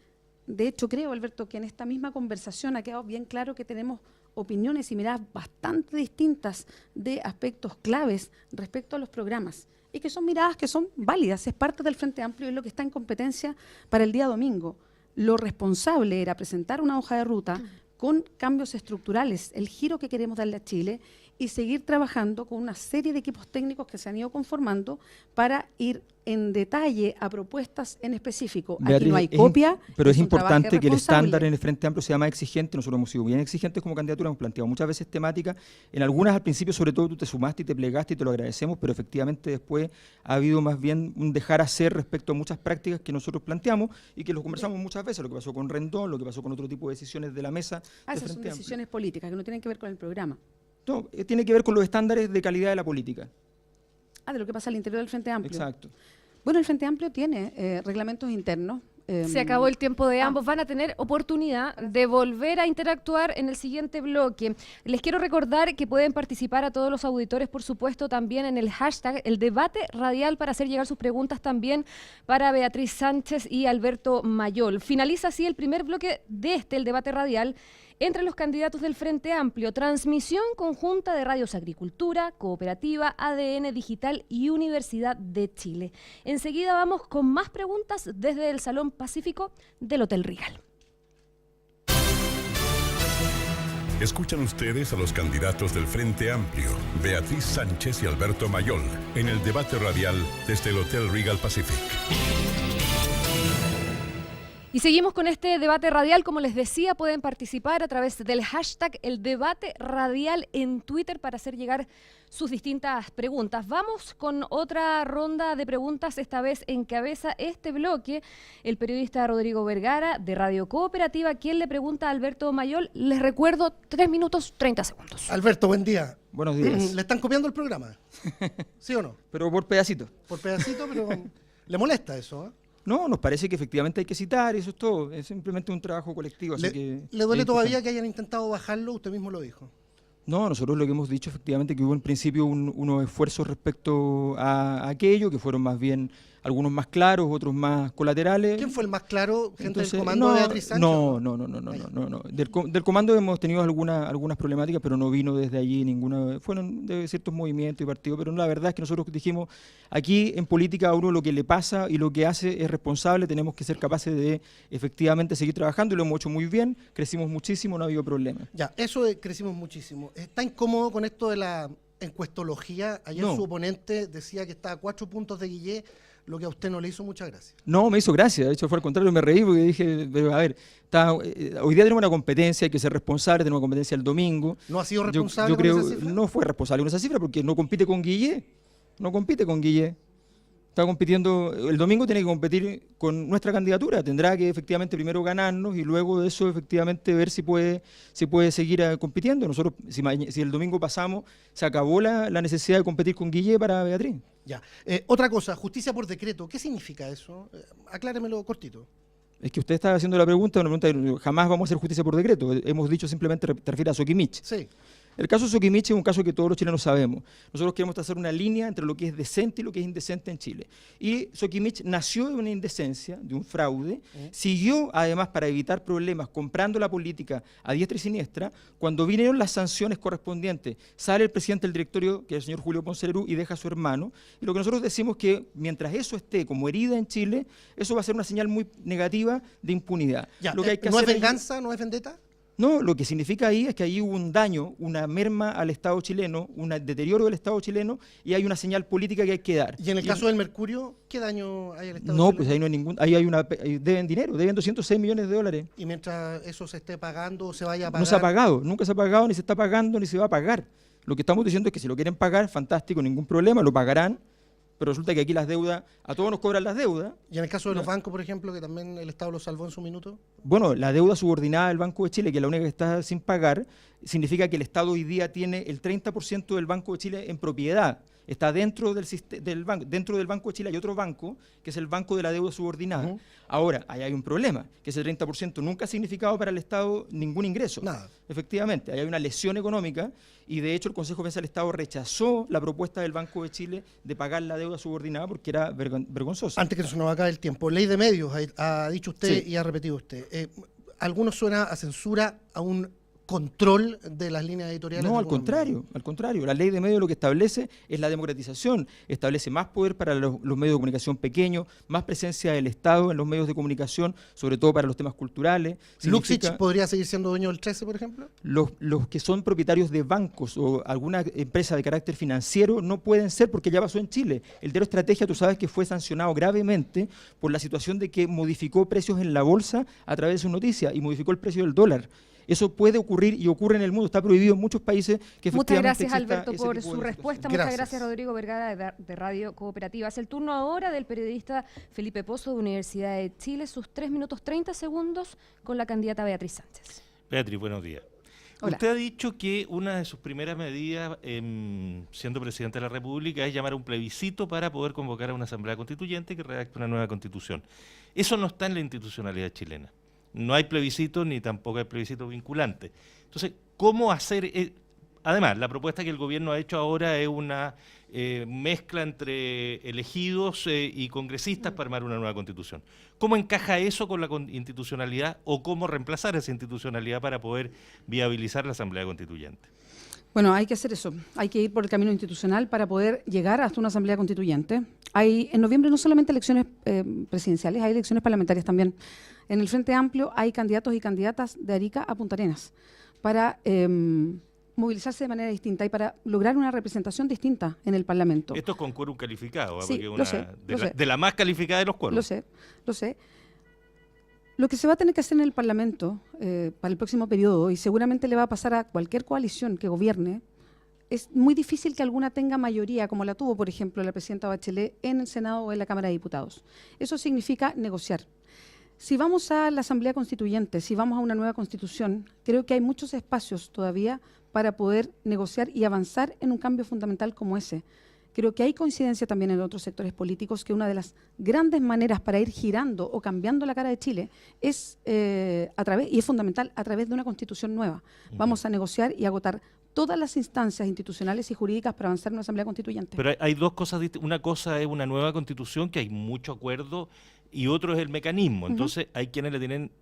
S3: De hecho, creo, Alberto, que en esta misma conversación ha quedado bien claro que tenemos opiniones y miradas bastante distintas de aspectos claves respecto a los programas y que son miradas que son válidas, es parte del Frente Amplio y es lo que está en competencia para el día domingo. Lo responsable era presentar una hoja de ruta con cambios estructurales, el giro que queremos darle a Chile y seguir trabajando con una serie de equipos técnicos que se han ido conformando para ir en detalle a propuestas en específico.
S6: Beatriz,
S3: aquí no hay copia.
S6: Pero es importante que el estándar en el Frente Amplio sea más exigente. Nosotros hemos sido bien exigentes como candidatura, hemos planteado muchas veces temáticas. En algunas al principio, sobre todo, tú te sumaste y te plegaste y te lo agradecemos, pero efectivamente después ha habido más bien un dejar hacer respecto a muchas prácticas que nosotros planteamos y que lo conversamos muchas veces, lo que pasó con Rendón, lo que pasó con otro tipo de decisiones de la mesa.
S3: Esas son decisiones políticas que no tienen que ver con el programa.
S6: No, tiene que ver con los estándares de calidad de la política.
S3: De lo que pasa al interior del Frente Amplio.
S6: Exacto.
S3: Bueno, el Frente Amplio tiene reglamentos internos.
S2: Se acabó el tiempo de ambos. Van a tener oportunidad de volver a interactuar en el siguiente bloque. Les quiero recordar que pueden participar a todos los auditores, por supuesto, también en el hashtag, el debate radial, para hacer llegar sus preguntas también para Beatriz Sánchez y Alberto Mayol. Finaliza así el primer bloque de el debate radial entre los candidatos del Frente Amplio. Transmisión conjunta de Radios Agricultura, Cooperativa, ADN Digital y Universidad de Chile. Enseguida vamos con más preguntas desde el Salón Pacífico del Hotel Regal.
S1: Escuchan ustedes a los candidatos del Frente Amplio, Beatriz Sánchez y Alberto Mayol, en el debate radial desde el Hotel Regal Pacific.
S2: Y seguimos con este debate radial. Como les decía, pueden participar a través del hashtag el debate radial en Twitter para hacer llegar sus distintas preguntas. Vamos con otra ronda de preguntas. Esta vez encabeza este bloque el periodista Rodrigo Vergara de Radio Cooperativa, quien le pregunta a Alberto Mayol. Les recuerdo, 3 minutos 30 segundos.
S5: Alberto, buen día.
S6: Buenos días.
S5: ¿Le están copiando el programa? ¿Sí o no?
S6: Pero por pedacito.
S5: Por pedacito, pero ¿le molesta eso?
S6: No, nos parece que efectivamente hay que citar, eso es todo. Es simplemente un trabajo colectivo.
S5: ¿Le duele todavía que hayan intentado bajarlo? Usted mismo lo dijo.
S6: No, nosotros lo que hemos dicho efectivamente que hubo en principio unos esfuerzos respecto a aquello, que fueron más bien algunos más claros, otros más colaterales.
S5: ¿Quién fue el más claro? ¿Gente
S6: Entonces,
S5: del comando de Beatriz Sánchez?
S6: No. Del comando hemos tenido algunas problemáticas, pero no vino desde allí ninguna. Fueron de ciertos movimientos y partidos, pero la verdad es que nosotros dijimos, aquí en política a uno lo que le pasa y lo que hace es responsable, tenemos que ser capaces de efectivamente seguir trabajando y lo hemos hecho muy bien, crecimos muchísimo, no ha habido problema.
S5: Ya, eso crecimos muchísimo. ¿Está incómodo con esto de la encuestología? Ayer
S6: No.
S5: su oponente decía que estaba a 4 puntos de Guillé, lo que a usted no le hizo mucha gracia.
S6: No, me hizo gracia, de hecho fue al contrario, me reí porque dije, pero a ver, hoy día tenemos una competencia, hay que ser responsable, tenemos una competencia el domingo.
S5: ¿No ha sido
S6: Yo
S5: responsable
S6: creo,
S5: con esa cifra?
S6: no fue responsable con esa cifra porque no compite con Guillé, Está compitiendo, el domingo tiene que competir con nuestra candidatura, tendrá que efectivamente primero ganarnos y luego de eso efectivamente ver si puede seguir compitiendo. Nosotros, si el domingo pasamos, se acabó la necesidad de competir con Guillé para Beatriz.
S5: Ya. Otra cosa, justicia por decreto. ¿Qué significa eso? Acláremelo cortito.
S6: Es que usted está haciendo la pregunta, una pregunta, jamás vamos a hacer justicia por decreto. Hemos dicho simplemente, te refiere a Soquimich.
S5: Sí.
S6: El caso de Soquimich es un caso que todos los chilenos sabemos. Nosotros queremos trazar una línea entre lo que es decente y lo que es indecente en Chile. Y Soquimich nació de una indecencia, de un fraude, siguió además para evitar problemas comprando la política a diestra y siniestra. Cuando vinieron las sanciones correspondientes, sale el presidente del directorio, que es el señor Julio Ponce Lerú, y deja a su hermano. Y lo que nosotros decimos que mientras eso esté como herida en Chile, eso va a ser una señal muy negativa de impunidad.
S5: Ya.
S6: Lo que hay que
S5: ¿No es
S6: hacer
S5: venganza? ¿No es vendetta?
S6: No, lo que significa ahí es que ahí hubo un daño, una merma al Estado chileno, un deterioro del Estado chileno y hay una señal política que hay que dar.
S5: Y en el caso del Mercurio, ¿qué daño hay al Estado
S6: No,
S5: chileno?
S6: pues ahí no hay ningún, ahí deben dinero, deben 206 millones de dólares.
S5: Y mientras eso se esté pagando, se vaya a pagar.
S6: No se ha pagado, nunca se ha pagado, ni se está pagando, ni se va a pagar. Lo que estamos diciendo es que si lo quieren pagar, fantástico, ningún problema, lo pagarán. Pero resulta que aquí las deudas, a todos nos cobran las deudas.
S5: Y en el caso de los bancos, por ejemplo, que también el Estado los salvó en su minuto.
S6: Bueno, la deuda subordinada del Banco de Chile, que es la única que está sin pagar, significa que el Estado hoy día tiene el 30% del Banco de Chile en propiedad. Está dentro del banco. Dentro del Banco de Chile hay otro banco, que es el Banco de la Deuda Subordinada. Ahora, ahí hay un problema, que ese 30% nunca ha significado para el Estado ningún ingreso.
S5: Nada.
S6: Efectivamente, ahí hay una lesión económica y de hecho el Consejo de Defensa del Estado rechazó la propuesta del Banco de Chile de pagar la deuda subordinada porque era vergonzosa.
S5: Antes que se nos acabe el tiempo, ley de medios, ha dicho usted
S6: Sí.
S5: y ha repetido usted. Algunos suena a censura, a un control de las líneas editoriales.
S6: No,
S5: de
S6: al
S5: algunos medios.
S6: contrario. La ley de medios lo que establece es la democratización, establece más poder para los medios de comunicación pequeños, más presencia del Estado en los medios de comunicación, sobre todo para los temas culturales.
S5: ¿Luxich
S6: Significa
S5: podría seguir siendo dueño del 13, por ejemplo?
S6: los que son propietarios de bancos o alguna empresa de carácter financiero no pueden ser porque ya pasó en Chile. El diario Estrategia, tú sabes que fue sancionado gravemente por la situación de que modificó precios en la bolsa a través de sus noticias y modificó el precio del dólar. Eso puede ocurrir y ocurre en el mundo, está prohibido en muchos países que
S2: Muchas
S6: efectivamente
S2: gracias,
S6: exista
S2: Alberto,
S6: ese
S2: por
S6: tipo
S2: su
S6: de
S2: respuesta.
S5: Gracias.
S2: Muchas gracias, Rodrigo Vergara, de Radio Cooperativa. Es el turno ahora del periodista Felipe Pozo, de Universidad de Chile. Sus 3 minutos 30 segundos con la candidata Beatriz Sánchez.
S4: Beatriz, buenos días.
S2: Hola.
S4: Usted ha dicho que una de sus primeras medidas, siendo presidente de la República, es llamar a un plebiscito para poder convocar a una asamblea constituyente que redacte una nueva constitución. Eso no está en la institucionalidad chilena. No hay plebiscito ni tampoco hay plebiscito vinculante. Entonces, ¿cómo hacer? Además, la propuesta que el gobierno ha hecho ahora es una mezcla entre elegidos y congresistas para armar una nueva constitución. ¿Cómo encaja eso con la institucionalidad o cómo reemplazar esa institucionalidad para poder viabilizar la asamblea constituyente?
S3: Bueno, hay que hacer eso. Hay que ir por el camino institucional para poder llegar hasta una asamblea constituyente. Hay en noviembre no solamente elecciones presidenciales, hay elecciones parlamentarias también. En el Frente Amplio hay candidatos y candidatas de Arica a Punta Arenas para movilizarse de manera distinta y para lograr una representación distinta en el Parlamento.
S4: Esto es con quórum calificado,
S3: Sí,
S4: porque
S3: lo sé, lo sé.
S4: de la más calificada de los quórums.
S3: Lo sé. Lo que se va a tener que hacer en el Parlamento para el próximo periodo, y seguramente le va a pasar a cualquier coalición que gobierne, es muy difícil que alguna tenga mayoría, como la tuvo, por ejemplo, la presidenta Bachelet en el Senado o en la Cámara de Diputados. Eso significa negociar. Si vamos a la Asamblea Constituyente, si vamos a una nueva Constitución, creo que hay muchos espacios todavía para poder negociar y avanzar en un cambio fundamental como ese. Creo que hay coincidencia también en otros sectores políticos que una de las grandes maneras para ir girando o cambiando la cara de Chile es y es fundamental, a través de una Constitución nueva. Vamos a negociar y agotar todas las instancias institucionales y jurídicas para avanzar en una asamblea constituyente.
S4: Pero hay dos cosas distintas. Una cosa es una nueva constitución, que hay mucho acuerdo, y otro es el mecanismo. Entonces hay quienes le tienen,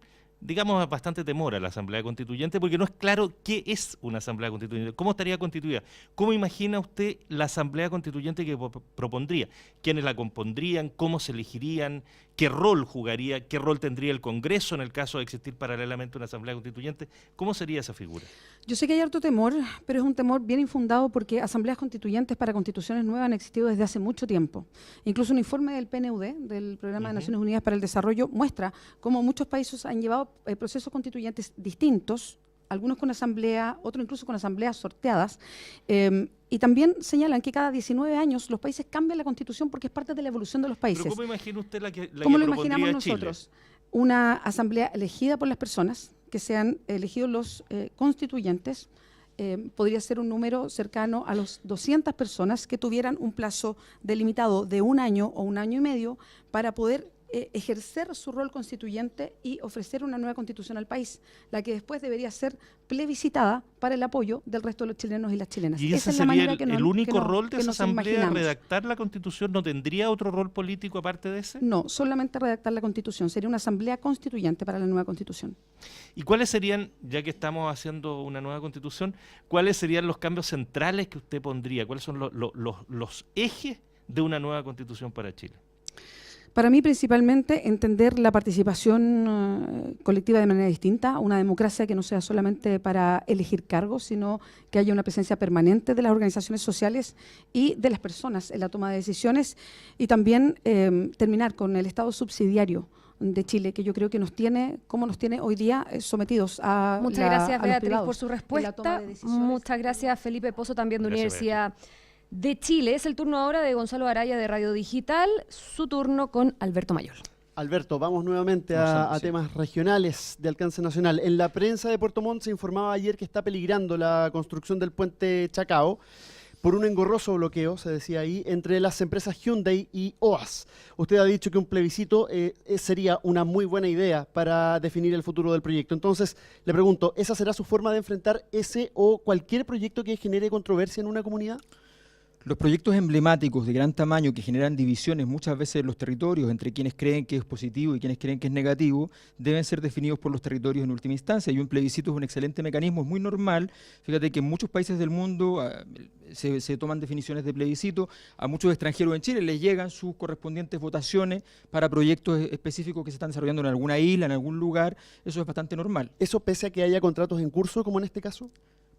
S4: digamos, bastante temor a la asamblea constituyente, porque no es claro qué es una asamblea constituyente, cómo estaría constituida. ¿Cómo imagina usted la asamblea constituyente que propondría? ¿Quiénes la compondrían? ¿Cómo se elegirían? ¿Qué rol jugaría? ¿Qué rol tendría el Congreso en el caso de existir paralelamente una asamblea constituyente? ¿Cómo sería esa figura?
S3: Yo sé que hay harto temor, pero es un temor bien infundado porque asambleas constituyentes para constituciones nuevas han existido desde hace mucho tiempo. Incluso un informe del PNUD, del Programa de Naciones Unidas para el Desarrollo, muestra cómo muchos países han llevado procesos constituyentes distintos, algunos con asamblea, otros incluso con asambleas sorteadas, y también señalan que cada 19 años los países cambian la constitución porque es parte de la evolución de los países.
S4: ¿Pero cómo imagina usted la que
S3: ¿Cómo lo
S4: propondría
S3: imaginamos
S4: Chile?
S3: nosotros? Una asamblea elegida por las personas, que sean elegidos los constituyentes. Podría ser un número cercano a los 200 personas que tuvieran un plazo delimitado de 1 año o 1 año y medio para poder ejercer su rol constituyente y ofrecer una nueva constitución al país, la que después debería ser plebiscitada para el apoyo del resto de los chilenos y las chilenas.
S4: ¿Y ese
S3: Esa es la
S4: sería
S3: manera
S4: el único rol de
S3: que
S4: esa
S3: nos
S4: asamblea,
S3: imaginamos.
S4: redactar la constitución? ¿No tendría otro rol político aparte de ese?
S3: No, solamente redactar la constitución. Sería una asamblea constituyente para la nueva constitución.
S4: ¿Y cuáles serían, ya que estamos haciendo una nueva constitución, cuáles serían los cambios centrales que usted pondría? ¿Cuáles son los ejes de una nueva constitución para Chile?
S3: Para mí, principalmente, entender la participación colectiva de manera distinta, una democracia que no sea solamente para elegir cargos, sino que haya una presencia permanente de las organizaciones sociales y de las personas en la toma de decisiones, y también terminar con el Estado subsidiario de Chile, que yo creo que nos tiene, como nos tiene hoy día, sometidos a
S2: Muchas gracias, Beatriz, por su respuesta. Muchas gracias, Felipe Pozo, también de
S4: Gracias,
S2: Universidad de Chile. Es el turno ahora de Gonzalo Araya de Radio Digital, su turno con Alberto Mayol.
S7: Alberto, vamos nuevamente a temas regionales de alcance nacional. En la prensa de Puerto Montt se informaba ayer que está peligrando la construcción del puente Chacao por un engorroso bloqueo, se decía ahí, entre las empresas Hyundai y OAS. Usted ha dicho que un plebiscito sería una muy buena idea para definir el futuro del proyecto. Entonces, le pregunto, ¿esa será su forma de enfrentar ese o cualquier proyecto que genere controversia en una comunidad?
S6: Los proyectos emblemáticos de gran tamaño que generan divisiones muchas veces en los territorios entre quienes creen que es positivo y quienes creen que es negativo deben ser definidos por los territorios en última instancia, y un plebiscito es un excelente mecanismo, es muy normal. Fíjate que en muchos países del mundo se toman definiciones de plebiscito, a muchos extranjeros en Chile les llegan sus correspondientes votaciones para proyectos específicos que se están desarrollando en alguna isla, en algún lugar. Eso es bastante normal.
S7: ¿Eso pese a que haya contratos en curso, como en este caso?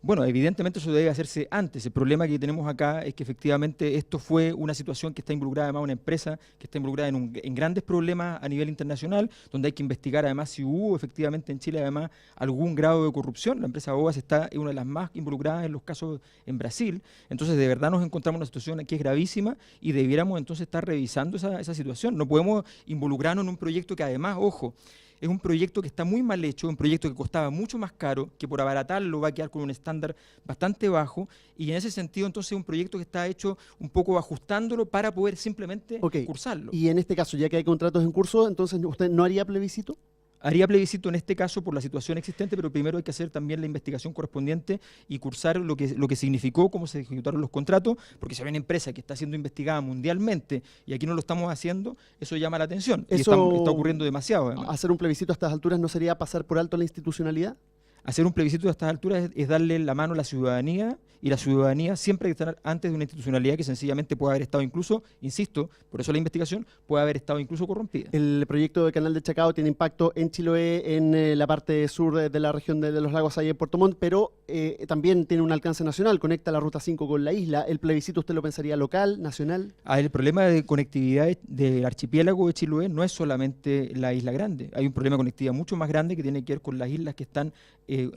S6: Bueno, evidentemente eso debe hacerse antes. El problema que tenemos acá es que efectivamente esto fue una situación que está involucrada además una empresa que está involucrada en grandes problemas a nivel internacional, donde hay que investigar además si hubo efectivamente en Chile además algún grado de corrupción. La empresa OAS está una de las más involucradas en los casos en Brasil. Entonces de verdad nos encontramos en una situación que es gravísima y debiéramos entonces estar revisando esa situación. No podemos involucrarnos en un proyecto que además, ojo, es un proyecto que está muy mal hecho, un proyecto que costaba mucho más caro, que por abaratarlo va a quedar con un estándar bastante bajo, y en ese sentido entonces es un proyecto que está hecho un poco ajustándolo para poder simplemente cursarlo.
S7: Y en este caso, ya que hay contratos en curso, entonces ¿usted no haría plebiscito?
S6: Haría plebiscito en este caso por la situación existente, pero primero hay que hacer también la investigación correspondiente y cursar lo que significó, cómo se ejecutaron los contratos, porque si hay una empresa que está siendo investigada mundialmente y aquí no lo estamos haciendo, eso llama la atención. Y está ocurriendo demasiado. Además.
S7: ¿Hacer un plebiscito a estas alturas no sería pasar por alto la institucionalidad?
S6: Hacer un plebiscito a estas alturas es darle la mano a la ciudadanía, y la ciudadanía siempre hay que estar antes de una institucionalidad que sencillamente puede haber estado incluso, insisto, por eso la investigación, puede haber estado incluso corrompida.
S7: El proyecto de Canal de Chacao tiene impacto en Chiloé, en la parte sur de la región de los lagos ahí en Puerto Montt, pero también tiene un alcance nacional, conecta la Ruta 5 con la isla. ¿El plebiscito usted lo pensaría local, nacional?
S6: El problema de conectividad del archipiélago de Chiloé no es solamente la Isla Grande, hay un problema de conectividad mucho más grande que tiene que ver con las islas que están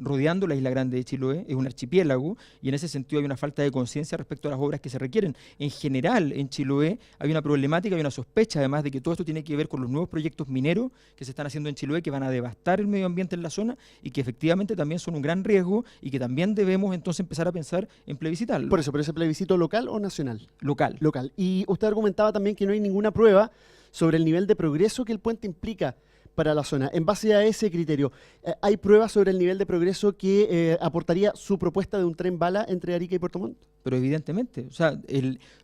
S6: rodeando la Isla Grande de Chiloé. Es un archipiélago y en ese sentido hay una falta de conciencia respecto a las obras que se requieren. En general, en Chiloé hay una problemática, hay una sospecha además de que todo esto tiene que ver con los nuevos proyectos mineros que se están haciendo en Chiloé, que van a devastar el medio ambiente en la zona y que efectivamente también son un gran riesgo y que también debemos entonces empezar a pensar en plebiscitarlo.
S7: Por eso, ¿pero ese plebiscito local o nacional?
S6: Local.
S7: Local. Y usted argumentaba también que no hay ninguna prueba sobre el nivel de progreso que el puente implica para la zona. En base a ese criterio, ¿hay pruebas sobre el nivel de progreso que aportaría su propuesta de un tren bala entre Arica y Puerto Montt?
S6: Pero evidentemente, o sea,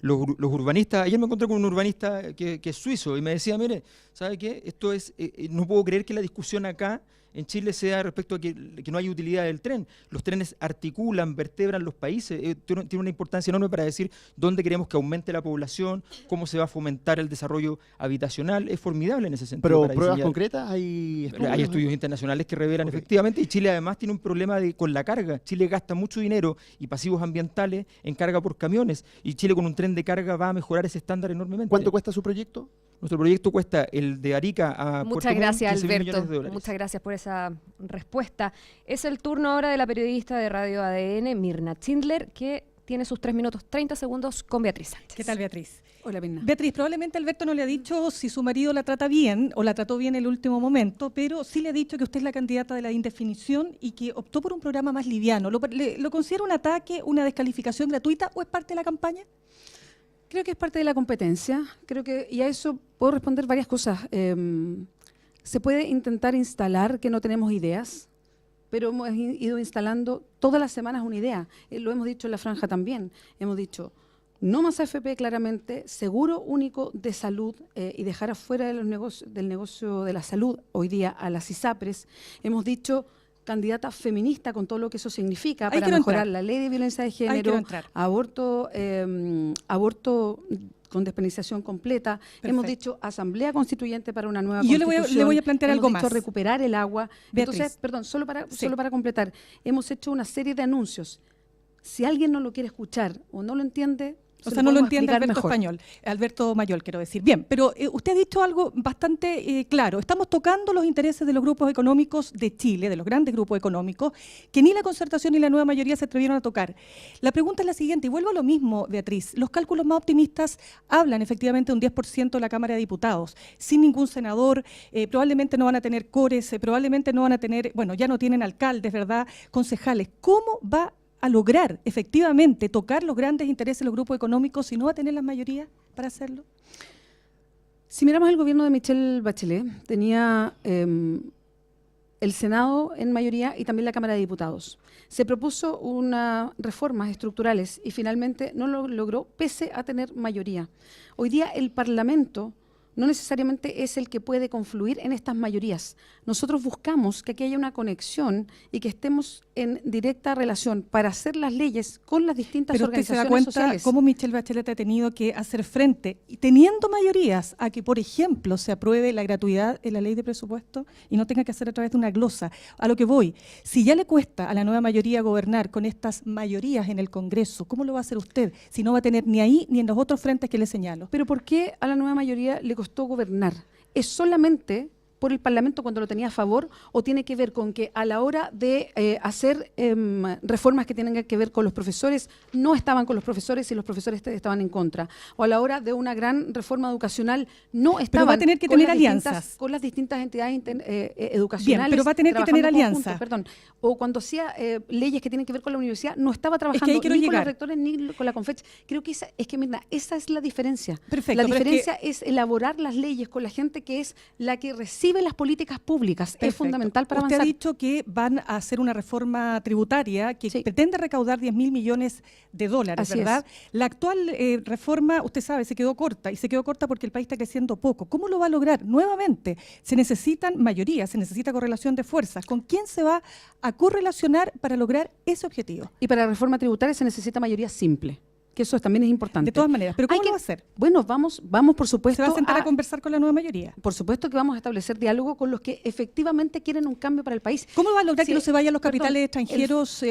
S6: los urbanistas, ayer me encontré con un urbanista que es suizo y me decía, mire, ¿sabe qué? Esto es, no puedo creer que la discusión acá en Chile sea respecto a que no hay utilidad del tren. Los trenes articulan, vertebran los países, tiene una importancia enorme para decir dónde queremos que aumente la población, cómo se va a fomentar el desarrollo habitacional. Es formidable en ese sentido.
S7: Pero
S6: para
S7: pruebas
S6: diseñar.
S7: concretas, hay
S6: Estudios internacionales que revelan efectivamente, y Chile además tiene un problema con la carga. Chile gasta mucho dinero y pasivos ambientales en carga por camiones, y Chile con un tren de carga va a mejorar ese estándar enormemente.
S7: ¿Cuánto cuesta su proyecto?
S6: Nuestro proyecto cuesta, el de Arica a Puerto
S2: Muchas
S6: Montt,
S2: gracias,
S6: 15.000 millones de
S2: Alberto.
S6: dólares.
S2: Muchas gracias por esa respuesta. Es el turno ahora de la periodista de Radio ADN, Mirna Schindler, que tiene sus 3 minutos 30 segundos con Beatriz Sánchez.
S8: ¿Qué tal, Beatriz?
S3: Hola, Mirna.
S8: Beatriz, probablemente Alberto no le ha dicho si su marido la trata bien o la trató bien en el último momento, pero sí le ha dicho que usted es la candidata de la indefinición y que optó por un programa más liviano. ¿Lo considera un ataque, una descalificación gratuita o es parte de la campaña?
S3: Creo que es parte de la competencia. Creo que, y a eso puedo responder varias cosas. Se puede intentar instalar que no tenemos ideas, pero hemos ido instalando todas las semanas una idea. Lo hemos dicho en la franja también. Hemos dicho no más AFP claramente, seguro único de salud y dejar afuera del negocio de la salud hoy día a las ISAPRES. Hemos dicho candidata feminista con todo lo que eso significa para mejorar la ley de violencia de género, aborto con despenalización completa. Perfecto. Hemos dicho asamblea constituyente para una nueva constitución.
S8: Yo le voy a plantear algo más.
S3: Hemos dicho recuperar el agua.
S8: Beatriz.
S3: Entonces, perdón, solo para completar, hemos hecho una serie de anuncios. Si alguien no lo quiere escuchar o no lo entiende,
S8: o sea, no lo entiende Alberto Mayol, quiero decir. Bien, pero usted ha dicho algo bastante claro. Estamos tocando los intereses de los grupos económicos de Chile, de los grandes grupos económicos, que ni la Concertación ni la nueva mayoría se atrevieron a tocar. La pregunta es la siguiente, y vuelvo a lo mismo, Beatriz. Los cálculos más optimistas hablan efectivamente de un 10% de la Cámara de Diputados, sin ningún senador, probablemente no van a tener cores, probablemente no van a tener, bueno, ya no tienen alcaldes, ¿verdad?, concejales. ¿Cómo va a lograr efectivamente tocar los grandes intereses de los grupos económicos si no va a tener la mayoría para hacerlo?
S3: Si miramos el gobierno de Michelle Bachelet, tenía el Senado en mayoría y también la Cámara de Diputados. Se propuso unas reformas estructurales y finalmente no lo logró pese a tener mayoría. Hoy día el Parlamento no necesariamente es el que puede confluir en estas mayorías. Nosotros buscamos que aquí haya una conexión y que estemos en directa relación para hacer las leyes con las distintas organizaciones sociales. Pero usted se da cuenta
S8: cómo Michelle Bachelet ha tenido que hacer frente, y teniendo mayorías, a que, por ejemplo, se apruebe la gratuidad en la ley de presupuesto y no tenga que hacer a través de una glosa. A lo que voy, si ya le cuesta a la nueva mayoría gobernar con estas mayorías en el Congreso, ¿cómo lo va a hacer usted si no va a tener ni ahí ni en los otros frentes que le señalo?
S3: Pero ¿por qué a la nueva mayoría le costó gobernar? ¿Es solamente por el Parlamento cuando lo tenía a favor o tiene que ver con que a la hora de hacer reformas que tienen que ver con los profesores no estaban con los profesores y los profesores estaban en contra? O a la hora de una gran reforma educacional no estaban.
S8: Pero va a tener que tener alianzas
S3: con las distintas entidades educacionales.
S8: Bien, pero va a tener que tener alianzas.
S3: Perdón. O cuando hacía leyes que tienen que ver con la universidad no estaba trabajando ni con los rectores ni con la Confech. Creo que esa es la diferencia.
S8: Perfecto,
S3: la diferencia es elaborar las leyes con la gente que es la que recibe las políticas públicas. Perfecto. Es fundamental para avanzar.
S8: Usted ha dicho que van a hacer una reforma tributaria que pretende recaudar 10.000 millones de dólares,
S3: así
S8: ¿verdad?
S3: Es.
S8: La actual reforma, usted sabe, se quedó corta, y se quedó corta porque el país está creciendo poco. ¿Cómo lo va a lograr? Nuevamente, se necesitan mayorías, se necesita correlación de fuerzas. ¿Con quién se va a correlacionar para lograr ese objetivo?
S3: Y para la reforma tributaria se necesita mayoría simple, que eso también es importante.
S8: De todas maneras, ¿pero cómo lo va a hacer?
S3: Bueno, vamos por supuesto.
S8: ¿Se va a sentar a conversar con la nueva mayoría?
S3: Por supuesto que vamos a establecer diálogo con los que efectivamente quieren un cambio para el país.
S8: ¿Cómo va a lograr que no se vayan los capitales extranjeros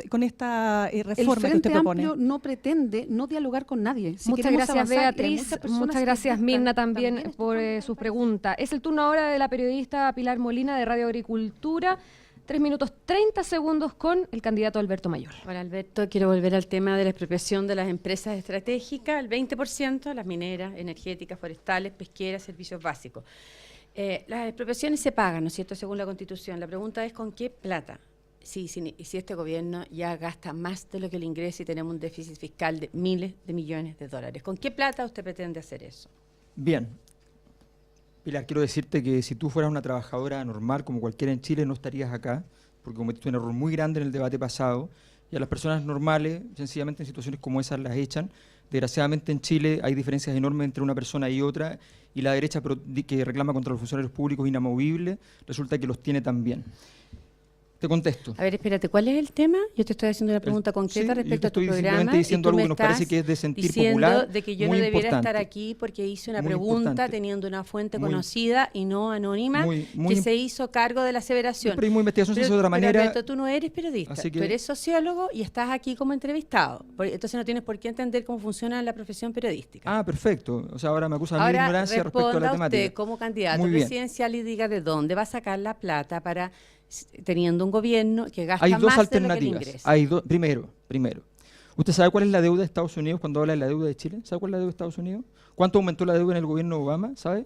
S8: con esta reforma que usted propone?
S3: El Frente Amplio no pretende no dialogar con nadie.
S2: Muchas gracias, Beatriz. Muchas gracias, Mirna, también por su pregunta. Es el turno ahora de la periodista Pilar Molina de Radio Agricultura. 3 minutos 30 segundos con el candidato Alberto Mayol.
S9: Hola, Alberto, quiero volver al tema de la expropiación de las empresas estratégicas, el 20%, las mineras, energéticas, forestales, pesqueras, servicios básicos. Las expropiaciones se pagan, ¿no es cierto?, según la Constitución. La pregunta es ¿con qué plata? Si este gobierno ya gasta más de lo que le ingresa y tenemos un déficit fiscal de miles de millones de dólares. ¿Con qué plata usted pretende hacer eso?
S6: Bien. Pilar, quiero decirte que si tú fueras una trabajadora normal, como cualquiera en Chile, no estarías acá, porque cometiste un error muy grande en el debate pasado, y a las personas normales, sencillamente en situaciones como esas, las echan. Desgraciadamente en Chile hay diferencias enormes entre una persona y otra, y la derecha que reclama contra los funcionarios públicos inamovibles, resulta que los tiene también. Te contesto.
S9: A ver, espérate, ¿cuál es el tema? Yo te estoy haciendo una pregunta concreta respecto a tu programa.
S6: Estoy simplemente diciendo algo que nos parece que es de sentir popular,
S9: de que yo no debiera estar aquí porque hice una pregunta teniendo una fuente conocida y no anónima que se hizo cargo de la aseveración.
S6: Pero mi investigación se hizo de otra manera.
S9: Alberto, tú no eres periodista, tú eres sociólogo y estás aquí como entrevistado. Entonces no tienes por qué entender cómo funciona la profesión periodística.
S6: Ah, perfecto. O sea, ahora me acusa de mi ignorancia respecto a la temática.
S9: Ahora usted como candidato presidencial y diga de dónde va a sacar la plata para... teniendo un gobierno que gasta más de lo que le ingresa.
S6: Hay dos alternativas. Primero, ¿usted sabe cuál es la deuda de Estados Unidos cuando habla de la deuda de Chile? ¿Sabe cuál es la deuda de Estados Unidos? ¿Cuánto aumentó la deuda en el gobierno de Obama? ¿Sabe?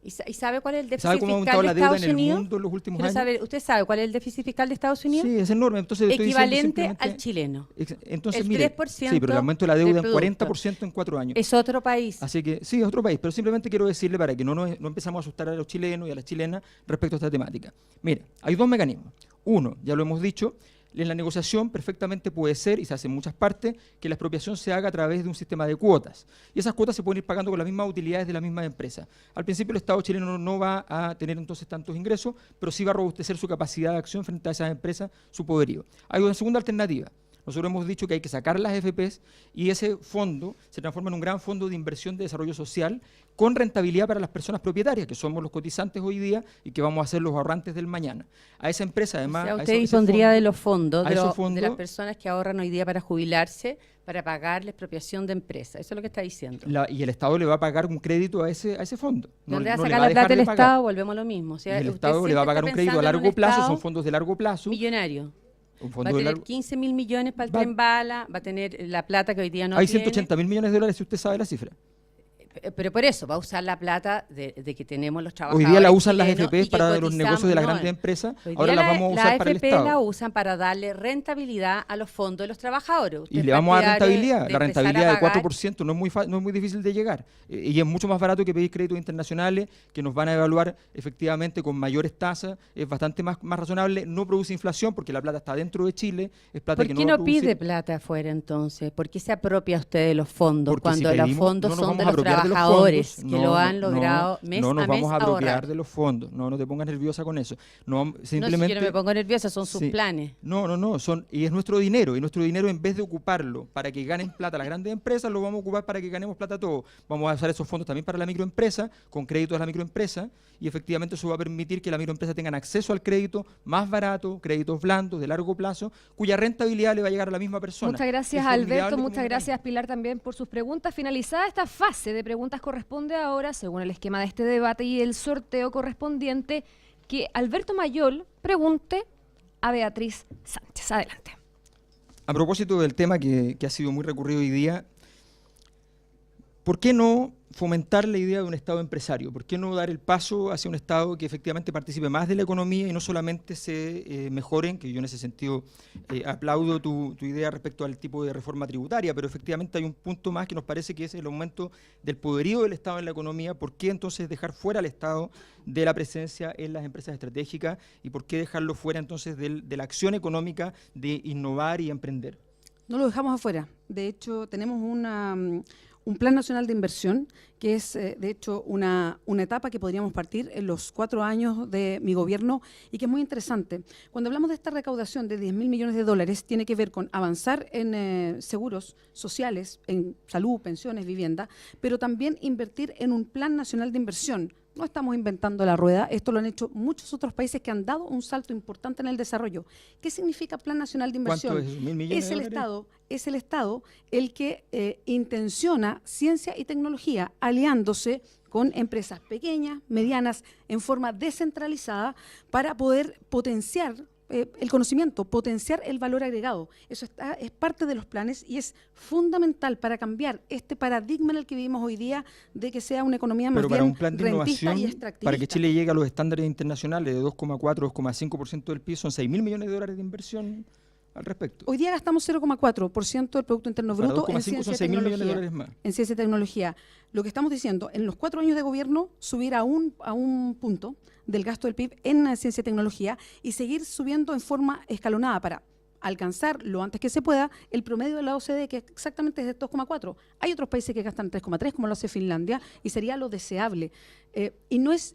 S9: ¿Y sabe cuál es el déficit
S6: ¿Sabe cómo ha
S9: fiscal
S6: aumentado
S9: de
S6: la deuda
S9: Estados
S6: en el
S9: Unidos?
S6: mundo en los últimos
S9: Quiero
S6: años?
S9: saber, ¿usted sabe cuál es el déficit fiscal de Estados Unidos?
S6: Sí, es enorme. Entonces,
S9: equivalente al chileno.
S6: Entonces,
S9: el
S6: mire,
S9: 3%
S6: sí, pero el aumento de la deuda en
S9: producto.
S6: 40% en 4 años.
S9: Es otro país.
S6: Así que, sí, es otro país, pero simplemente quiero decirle para que no empezamos a asustar a los chilenos y a las chilenas respecto a esta temática. Mire, hay dos mecanismos. Uno, ya lo hemos dicho, en la negociación perfectamente puede ser, y se hace en muchas partes, que la expropiación se haga a través de un sistema de cuotas. Y esas cuotas se pueden ir pagando con las mismas utilidades de la misma empresa. Al principio el Estado chileno no va a tener entonces tantos ingresos, pero sí va a robustecer su capacidad de acción frente a esas empresas, su poderío. Hay una segunda alternativa. Nosotros hemos dicho que hay que sacar las FPs y ese fondo se transforma en un gran fondo de inversión de desarrollo social con rentabilidad para las personas propietarias, que somos los cotizantes hoy día y que vamos a ser los ahorrantes del mañana. A esa empresa, además...
S9: O sea, usted dispondría de los fondos, de las personas que ahorran hoy día para jubilarse, para pagar la expropiación de empresas. Eso es lo que está diciendo.
S6: Y el Estado le va a pagar un crédito a ese fondo.
S9: ¿Dónde va a sacar la plata el Estado? Volvemos a lo mismo. O sea,
S6: el Estado le va a pagar un crédito a largo plazo, son fondos de largo plazo.
S9: Millonario. Va a tener 15.000 millones para el tren bala, va a tener la plata que hoy día no
S6: hay
S9: tiene.
S6: Hay 180.000 millones de dólares, si usted sabe la cifra.
S9: Pero por eso, va a usar la plata de que tenemos los trabajadores.
S6: Hoy día la usan las FP para los negocios de las grandes empresas, ahora las vamos a usar para el Estado.
S9: Las FP la usan para darle rentabilidad a los fondos de los trabajadores.
S6: Y le vamos a dar rentabilidad, la rentabilidad de 4% no es muy difícil de llegar. Y es mucho más barato que pedir créditos internacionales, que nos van a evaluar efectivamente con mayores tasas, es bastante más razonable, no produce inflación porque la plata está dentro de Chile, es plata que no va a producir.
S9: ¿Por qué no pide plata afuera entonces? ¿Por qué se apropia usted de los fondos cuando los fondos son de los trabajadores que lo han logrado mes a mes ahorrar?
S6: No nos vamos a apropiar de los fondos, no te pongas nerviosa con eso. Simplemente,
S9: no, si yo no me pongo nerviosa, son sus planes.
S6: Y es nuestro dinero, y nuestro dinero en vez de ocuparlo para que ganen plata las grandes empresas, lo vamos a ocupar para que ganemos plata todos. Vamos a usar esos fondos también para la microempresa, con créditos a la microempresa, y efectivamente eso va a permitir que la microempresa tengan acceso al crédito más barato, créditos blandos, de largo plazo, cuya rentabilidad le va a llegar a la misma persona.
S2: Muchas gracias, Alberto, muchas gracias, Pilar, también por sus preguntas. Finalizada esta fase de preguntas, corresponde ahora, según el esquema de este debate y el sorteo correspondiente, que Alberto Mayol pregunte a Beatriz Sánchez. Adelante.
S6: A propósito del tema que ha sido muy recurrido hoy día, ¿por qué no fomentar la idea de un Estado empresario? ¿Por qué no dar el paso hacia un Estado que efectivamente participe más de la economía y no solamente se mejoren, que yo en ese sentido aplaudo tu idea respecto al tipo de reforma tributaria, pero efectivamente hay un punto más que nos parece que es el aumento del poderío del Estado en la economía? ¿Por qué entonces dejar fuera al Estado de la presencia en las empresas estratégicas y por qué dejarlo fuera entonces de la acción económica de innovar y emprender?
S3: No lo dejamos afuera. De hecho, tenemos un Plan Nacional de Inversión, que es, de hecho, una etapa que podríamos partir en los 4 años de mi gobierno y que es muy interesante. Cuando hablamos de esta recaudación de 10.000 millones de dólares, tiene que ver con avanzar en seguros sociales, en salud, pensiones, vivienda, pero también invertir en un Plan Nacional de Inversión. No estamos inventando la rueda, esto lo han hecho muchos otros países que han dado un salto importante en el desarrollo. ¿Qué significa Plan Nacional de Inversión?
S6: ¿Cuánto es eso? ¿1.000 millones de dólares?
S3: Es el Estado el que intenciona ciencia y tecnología aliándose con empresas pequeñas, medianas, en forma descentralizada para poder potenciar el conocimiento, potenciar el valor agregado. Eso es parte de los planes y es fundamental para cambiar este paradigma en el que vivimos hoy día de que sea una economía más bien rentista y extractivista.
S6: Para que Chile llegue a los estándares internacionales de 2,4, 2,5% del PIB, son 6.000 millones de dólares de inversión. al respecto.
S3: Hoy día gastamos 0,4% del Producto Interno
S6: Para
S3: Bruto en
S6: 2,5
S3: ciencia
S6: son
S3: y
S6: 6.000 millones de
S3: tecnología.
S6: dólares más.
S3: En ciencia y tecnología. Lo que estamos diciendo, en los 4 años de gobierno, subir a un punto del gasto del PIB en ciencia y tecnología y seguir subiendo en forma escalonada para alcanzar lo antes que se pueda el promedio de la OCDE, que exactamente es de 2,4. Hay otros países que gastan 3,3, como lo hace Finlandia, y sería lo deseable. Y no es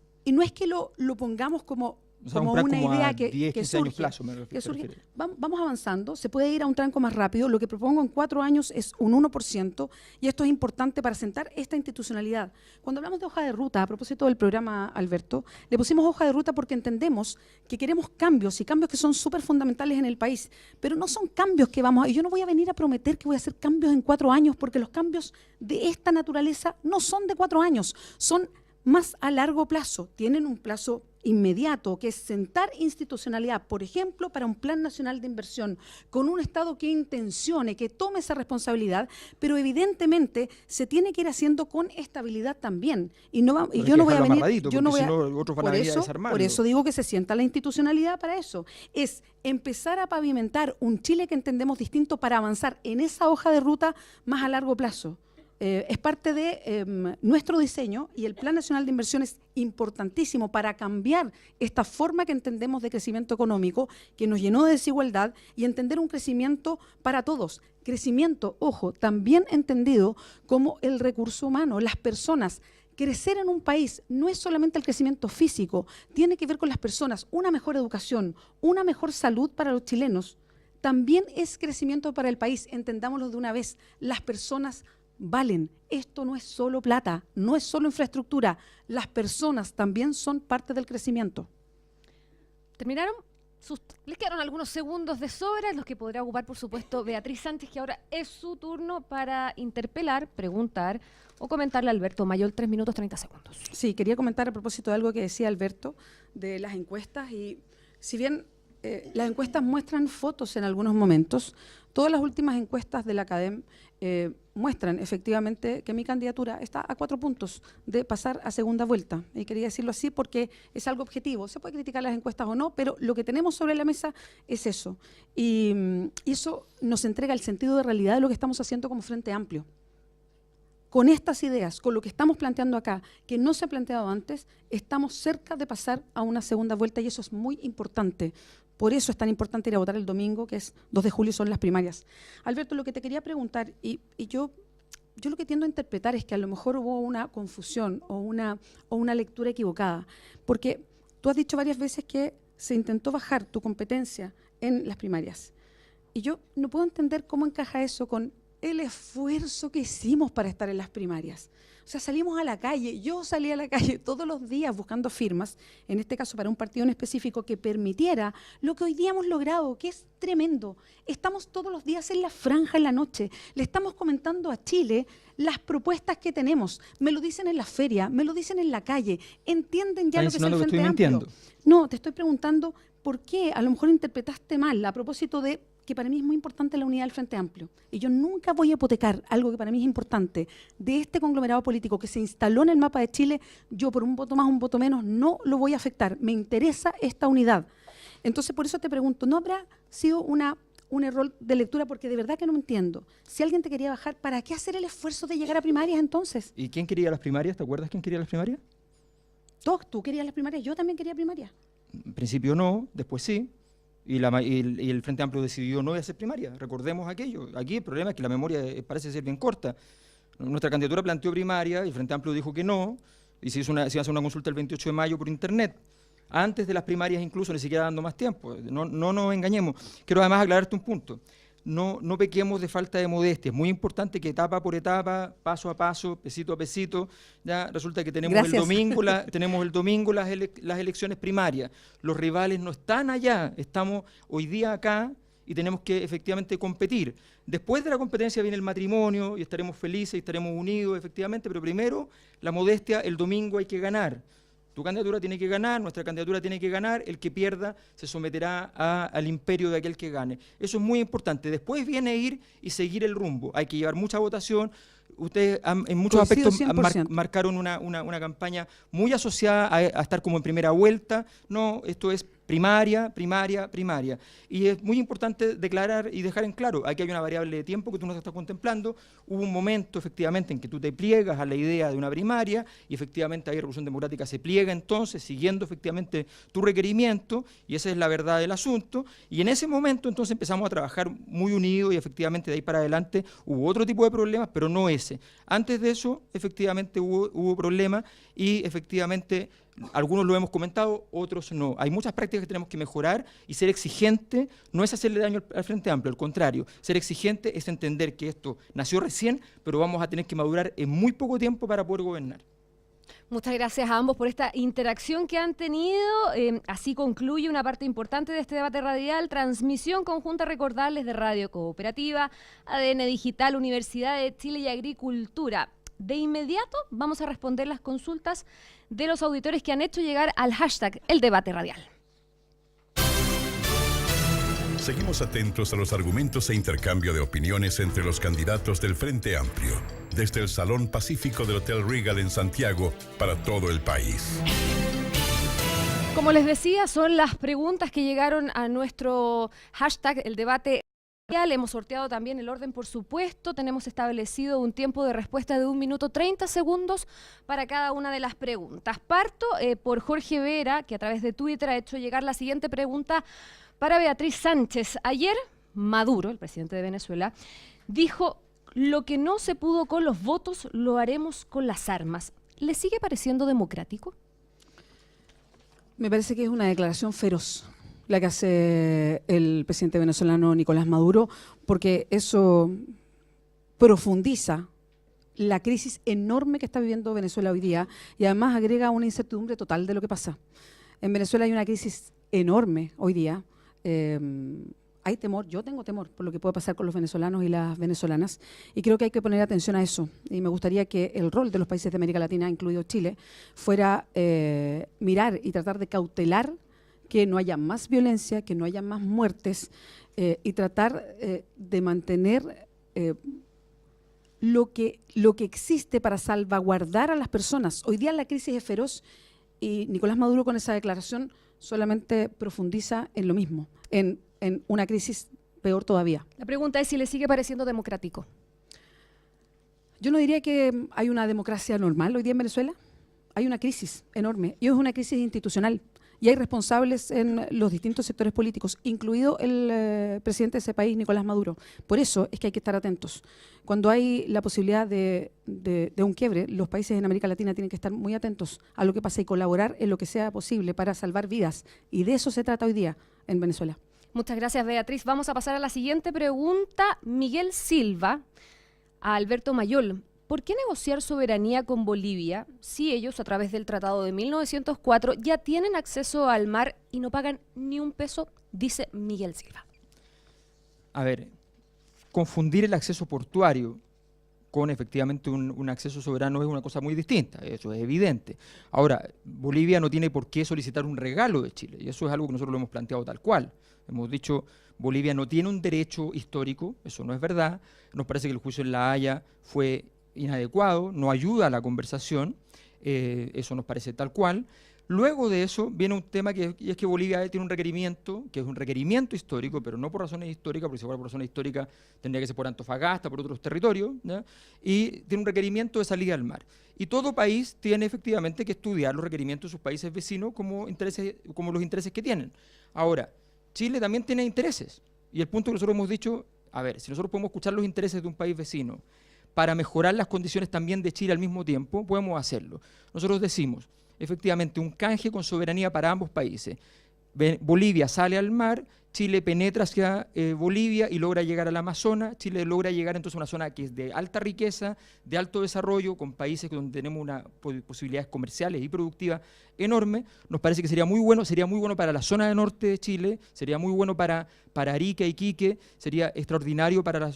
S3: que lo pongamos como
S6: O sea,
S3: como
S6: un plan
S3: una
S6: como a
S3: idea
S6: 10,
S3: que
S6: 15 años
S3: surge,
S6: plazo, me
S3: que surge.
S6: refiero.
S3: Vamos avanzando, se puede ir a un tranco más rápido. Lo que propongo en 4 años es un 1%, y esto es importante para sentar esta institucionalidad. Cuando hablamos de hoja de ruta, a propósito del programa, Alberto, le pusimos hoja de ruta porque entendemos que queremos cambios, y cambios que son súper fundamentales en el país, pero no son cambios que vamos a... Yo no voy a venir a prometer que voy a hacer cambios en 4 años, porque los cambios de esta naturaleza no son de 4 años, son más a largo plazo, tienen un plazo inmediato, que es sentar institucionalidad, por ejemplo, para un plan nacional de inversión, con un Estado que intencione, que tome esa responsabilidad, pero evidentemente se tiene que ir haciendo con estabilidad también. Y no va, y yo no voy a venir, yo no voy a,
S6: otros van a venir a desarmarlo.
S3: por eso digo que se sienta la institucionalidad para eso. Es empezar a pavimentar un Chile que entendemos distinto para avanzar en esa hoja de ruta más a largo plazo. Es parte de nuestro diseño, y el Plan Nacional de Inversión es importantísimo para cambiar esta forma que entendemos de crecimiento económico, que nos llenó de desigualdad, y entender un crecimiento para todos. Crecimiento, ojo, también entendido como el recurso humano, las personas. Crecer en un país no es solamente el crecimiento físico, tiene que ver con las personas, una mejor educación, una mejor salud para los chilenos. También es crecimiento para el país, entendámoslo de una vez, las personas valen. Esto no es solo plata, no es solo infraestructura, las personas también son parte del crecimiento.
S2: ¿Terminaron? Les quedaron algunos segundos de sobra, los que podrá ocupar, por supuesto, Beatriz Sánchez, que ahora es su turno para interpelar, preguntar o comentarle a Alberto Mayol. 3 minutos 30 segundos.
S3: Sí, quería comentar a propósito de algo que decía Alberto, de las encuestas, y si bien las encuestas muestran fotos en algunos momentos, todas las últimas encuestas de la Academ muestran efectivamente que mi candidatura está a 4 puntos de pasar a segunda vuelta. Y quería decirlo así porque es algo objetivo. Se puede criticar las encuestas o no, pero lo que tenemos sobre la mesa es eso. Y eso nos entrega el sentido de realidad de lo que estamos haciendo como Frente Amplio. Con estas ideas, con lo que estamos planteando acá, que no se ha planteado antes, estamos cerca de pasar a una segunda vuelta, y eso es muy importante. Por eso es tan importante ir a votar el domingo, que es 2 de julio, son las primarias. Alberto, lo que te quería preguntar, y yo lo que tiendo a interpretar es que a lo mejor hubo una confusión o una lectura equivocada, porque tú has dicho varias veces que se intentó bajar tu competencia en las primarias. Y yo no puedo entender cómo encaja eso con el esfuerzo que hicimos para estar en las primarias. O sea, salimos a la calle, yo salí a la calle todos los días buscando firmas, en este caso para un partido en específico que permitiera lo que hoy día hemos logrado, que es tremendo. Estamos todos los días en la franja en la noche, le estamos comentando a Chile las propuestas que tenemos, me lo dicen en la feria, me lo dicen en la calle, entienden ya lo que es el Frente Amplio. No, te estoy preguntando por qué a lo mejor interpretaste mal a propósito de que para mí es muy importante la unidad del Frente Amplio. Y yo nunca voy a hipotecar algo que para mí es importante de este conglomerado político que se instaló en el mapa de Chile. Yo por un voto más, un voto menos, no lo voy a afectar. Me interesa esta unidad. Entonces, por eso te pregunto, ¿no habrá sido un error de lectura? Porque de verdad que no me entiendo. Si alguien te quería bajar, ¿para qué hacer el esfuerzo de llegar a primarias entonces?
S6: ¿Y quién quería las primarias? ¿Te acuerdas quién quería las primarias?
S3: Tú querías las primarias, yo también quería primarias.
S6: En principio no, después sí. Y el Frente Amplio decidió no hacer primaria. Recordemos aquello. Aquí el problema es que la memoria parece ser bien corta. Nuestra candidatura planteó primaria, y el Frente Amplio dijo que no, y se iba a hacer una consulta el 28 de mayo por internet. Antes de las primarias incluso, ni siquiera dando más tiempo. No nos engañemos. Quiero además aclararte un punto. No pequemos de falta de modestia. Es muy importante que etapa por etapa, paso a paso, pesito a pesito, ya resulta que tenemos el domingo las elecciones primarias. Los rivales no están allá, estamos hoy día acá y tenemos que efectivamente competir. Después de la competencia viene el matrimonio y estaremos felices y estaremos unidos efectivamente, pero primero la modestia, el domingo hay que ganar. Tu candidatura tiene que ganar, nuestra candidatura tiene que ganar, el que pierda se someterá al imperio de aquel que gane. Eso es muy importante. Después viene ir y seguir el rumbo. Hay que llevar mucha votación. Ustedes en muchos aspectos marcaron una campaña muy asociada a estar como en primera vuelta. No, esto es primaria, primaria, primaria. Y es muy importante declarar y dejar en claro, aquí hay una variable de tiempo que tú no estás contemplando, hubo un momento efectivamente en que tú te pliegas a la idea de una primaria y efectivamente ahí Revolución Democrática se pliega entonces siguiendo efectivamente tu requerimiento y esa es la verdad del asunto y en ese momento entonces empezamos a trabajar muy unidos y efectivamente de ahí para adelante hubo otro tipo de problemas, pero no ese. Antes de eso efectivamente hubo problemas y efectivamente algunos lo hemos comentado, otros no. Hay muchas prácticas que tenemos que mejorar y ser exigente no es hacerle daño al Frente Amplio, al contrario, ser exigente es entender que esto nació recién, pero vamos a tener que madurar en muy poco tiempo para poder gobernar.
S2: Muchas gracias a ambos por esta interacción que han tenido. Así concluye una parte importante de este debate radial. Transmisión conjunta, recordarles, de Radio Cooperativa, ADN Digital, Universidad de Chile y Agricultura. De inmediato vamos a responder las consultas de los auditores que han hecho llegar al hashtag El Debate Radial.
S1: Seguimos atentos a los argumentos e intercambio de opiniones entre los candidatos del Frente Amplio, desde el Salón Pacífico del Hotel Regal en Santiago para todo el país.
S2: Como les decía, son las preguntas que llegaron a nuestro hashtag El Debate Radial. Hemos sorteado también el orden, por supuesto. Tenemos establecido un tiempo de respuesta de 1 minuto 30 segundos para cada una de las preguntas. Parto por Jorge Vera, que a través de Twitter ha hecho llegar la siguiente pregunta para Beatriz Sánchez. Ayer, Maduro, el presidente de Venezuela, dijo: lo que no se pudo con los votos, lo haremos con las armas. ¿Le sigue pareciendo democrático?
S3: Me parece que es una declaración feroz la que hace el presidente venezolano Nicolás Maduro, porque eso profundiza la crisis enorme que está viviendo Venezuela hoy día y además agrega una incertidumbre total de lo que pasa. En Venezuela hay una crisis enorme hoy día. Hay temor, yo tengo temor por lo que puede pasar con los venezolanos y las venezolanas y creo que hay que poner atención a eso y me gustaría que el rol de los países de América Latina, incluido Chile, fuera mirar y tratar de cautelar que no haya más violencia, que no haya más muertes y tratar de mantener lo que existe para salvaguardar a las personas. Hoy día la crisis es feroz y Nicolás Maduro con esa declaración solamente profundiza en lo mismo, en una crisis peor todavía.
S2: La pregunta es si le sigue pareciendo democrático.
S3: Yo no diría que hay una democracia normal hoy día en Venezuela. Hay una crisis enorme y es una crisis institucional. Y hay responsables en los distintos sectores políticos, incluido el presidente de ese país, Nicolás Maduro. Por eso es que hay que estar atentos. Cuando hay la posibilidad de un quiebre, los países en América Latina tienen que estar muy atentos a lo que pasa y colaborar en lo que sea posible para salvar vidas. Y de eso se trata hoy día en Venezuela.
S2: Muchas gracias, Beatriz. Vamos a pasar a la siguiente pregunta. Miguel Silva, a Alberto Mayol. ¿Por qué negociar soberanía con Bolivia si ellos, a través del Tratado de 1904, ya tienen acceso al mar y no pagan ni un peso? Dice Miguel Silva.
S6: A ver, confundir el acceso portuario con efectivamente un acceso soberano es una cosa muy distinta, eso es evidente. Ahora, Bolivia no tiene por qué solicitar un regalo de Chile, y eso es algo que nosotros lo hemos planteado tal cual. Hemos dicho, Bolivia no tiene un derecho histórico, eso no es verdad, nos parece que el juicio en La Haya fue inadecuado, no ayuda a la conversación, eso nos parece tal cual. Luego de eso viene un tema y es que Bolivia tiene un requerimiento, que es un requerimiento histórico, pero no por razones históricas, porque si fuera por razones históricas tendría que ser por Antofagasta, por otros territorios, ¿ya? Y tiene un requerimiento de salida al mar. Y todo país tiene efectivamente que estudiar los requerimientos de sus países vecinos como los intereses que tienen. Ahora, Chile también tiene intereses, y el punto que nosotros hemos dicho, a ver, si nosotros podemos escuchar los intereses de un país vecino, para mejorar las condiciones también de Chile al mismo tiempo, podemos hacerlo. Nosotros decimos, efectivamente, un canje con soberanía para ambos países. Bolivia sale al mar, Chile penetra hacia Bolivia y logra llegar al Amazonas. Chile logra llegar entonces a una zona que es de alta riqueza, de alto desarrollo, con países donde tenemos una posibilidades comerciales y productivas enormes. Nos parece que sería muy bueno para la zona del norte de Chile, sería muy bueno para Arica y Iquique, sería extraordinario para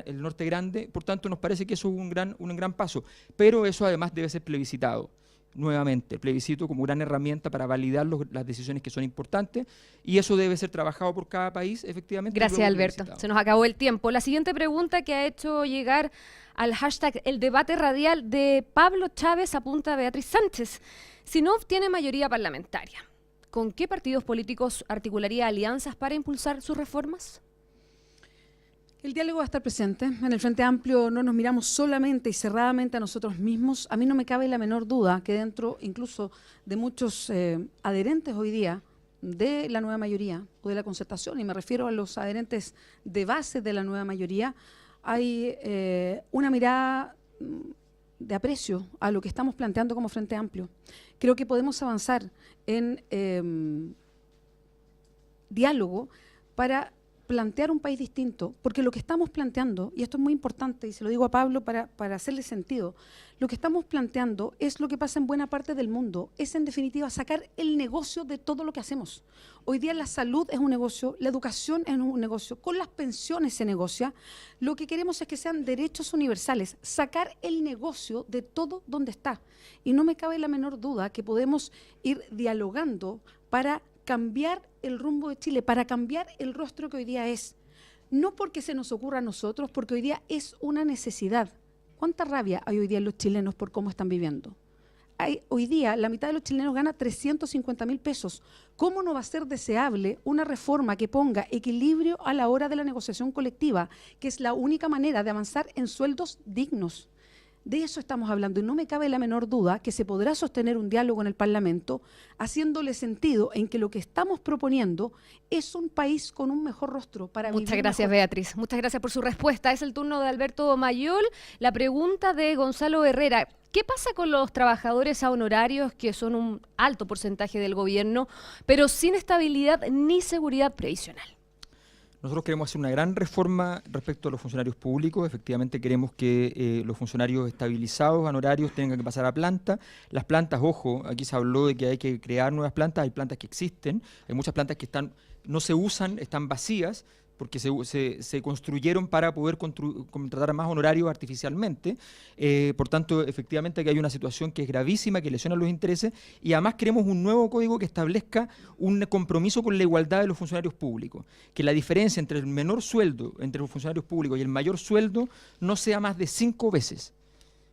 S6: el norte grande. Por tanto, nos parece que eso es un gran paso. Pero eso además debe ser plebiscitado. Nuevamente, el plebiscito como gran herramienta para validar las decisiones que son importantes y eso debe ser trabajado por cada país, efectivamente.
S2: Gracias, Alberto. Se nos acabó el tiempo. La siguiente pregunta que ha hecho llegar al hashtag El Debate Radial de Pablo Chávez apunta a Beatriz Sánchez. Si no obtiene mayoría parlamentaria, ¿con qué partidos políticos articularía alianzas para impulsar sus reformas?
S3: El diálogo va a estar presente. En el Frente Amplio no nos miramos solamente y cerradamente a nosotros mismos. A mí no me cabe la menor duda que dentro incluso de muchos adherentes hoy día de la nueva mayoría o de la concertación, y me refiero a los adherentes de base de la nueva mayoría, hay una mirada de aprecio a lo que estamos planteando como Frente Amplio. Creo que podemos avanzar en diálogo para plantear un país distinto, porque lo que estamos planteando, y esto es muy importante, y se lo digo a Pablo para hacerle sentido, lo que estamos planteando es lo que pasa en buena parte del mundo, es en definitiva sacar el negocio de todo lo que hacemos. Hoy día la salud es un negocio, la educación es un negocio, con las pensiones se negocia, lo que queremos es que sean derechos universales, sacar el negocio de todo donde está. Y no me cabe la menor duda que podemos ir dialogando para cambiar el rumbo de Chile, para cambiar el rostro que hoy día es. No porque se nos ocurra a nosotros, porque hoy día es una necesidad. ¿Cuánta rabia hay hoy día en los chilenos por cómo están viviendo? Hoy día la mitad de los chilenos gana 350.000 pesos. ¿Cómo no va a ser deseable una reforma que ponga equilibrio a la hora de la negociación colectiva, que es la única manera de avanzar en sueldos dignos? De eso estamos hablando y no me cabe la menor duda que se podrá sostener un diálogo en el Parlamento haciéndole sentido en que lo que estamos proponiendo es un país con un mejor rostro para vivir
S2: Muchas gracias,
S3: mejor.
S2: Beatriz. Muchas gracias por su respuesta. Es el turno de Alberto Mayol. La pregunta de Gonzalo Herrera. ¿Qué pasa con los trabajadores a honorarios, que son un alto porcentaje del gobierno, pero sin estabilidad ni seguridad previsional?
S6: Nosotros queremos hacer una gran reforma respecto a los funcionarios públicos. Efectivamente queremos que los funcionarios estabilizados, honorarios, tengan que pasar a planta. Las plantas, ojo, aquí se habló de que hay que crear nuevas plantas, hay plantas que existen, hay muchas plantas que no se usan, están vacías, porque se construyeron para poder contratar a más honorarios artificialmente. Por tanto, efectivamente, que hay una situación que es gravísima, que lesiona los intereses, y además queremos un nuevo código que establezca un compromiso con la igualdad de los funcionarios públicos, que la diferencia entre el menor sueldo entre los funcionarios públicos y el mayor sueldo no sea más de 5 veces.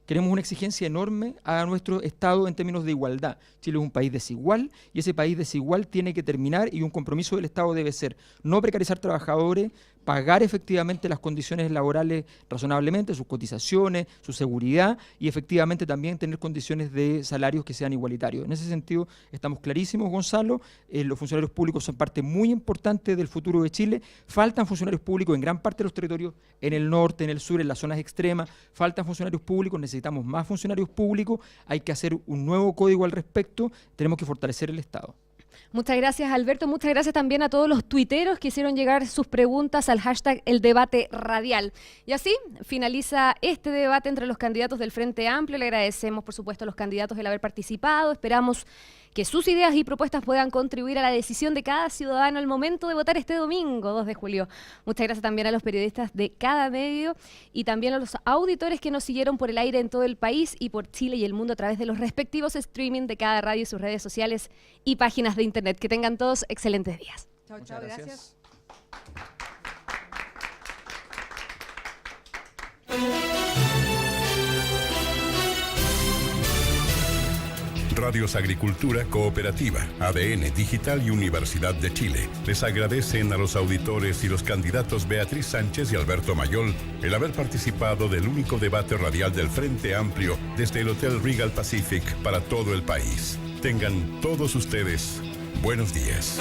S6: Queremos una exigencia enorme a nuestro Estado en términos de igualdad. Chile es un país desigual y ese país desigual tiene que terminar, y un compromiso del Estado debe ser no precarizar trabajadores, pagar efectivamente las condiciones laborales razonablemente, sus cotizaciones, su seguridad, y efectivamente también tener condiciones de salarios que sean igualitarios. En ese sentido estamos clarísimos, Gonzalo, los funcionarios públicos son parte muy importante del futuro de Chile. Faltan funcionarios públicos en gran parte de los territorios, en el norte, en el sur, en las zonas extremas, faltan funcionarios públicos, necesitamos más funcionarios públicos, hay que hacer un nuevo código al respecto, tenemos que fortalecer el Estado.
S2: Muchas gracias, Alberto. Muchas gracias también a todos los tuiteros que hicieron llegar sus preguntas al hashtag El Debate Radial. Y así finaliza este debate entre los candidatos del Frente Amplio. Le agradecemos, por supuesto, a los candidatos el haber participado. Esperamos que sus ideas y propuestas puedan contribuir a la decisión de cada ciudadano al momento de votar este domingo, 2 de julio. Muchas gracias también a los periodistas de cada medio y también a los auditores que nos siguieron por el aire en todo el país y por Chile y el mundo a través de los respectivos streaming de cada radio y sus redes sociales y páginas de internet. Que tengan todos excelentes días.
S3: Chao, chao, gracias.
S1: Radios Agricultura Cooperativa, ADN Digital y Universidad de Chile les agradecen a los auditores y los candidatos Beatriz Sánchez y Alberto Mayol el haber participado del único debate radial del Frente Amplio desde el Hotel Regal Pacific para todo el país. Tengan todos ustedes buenos días.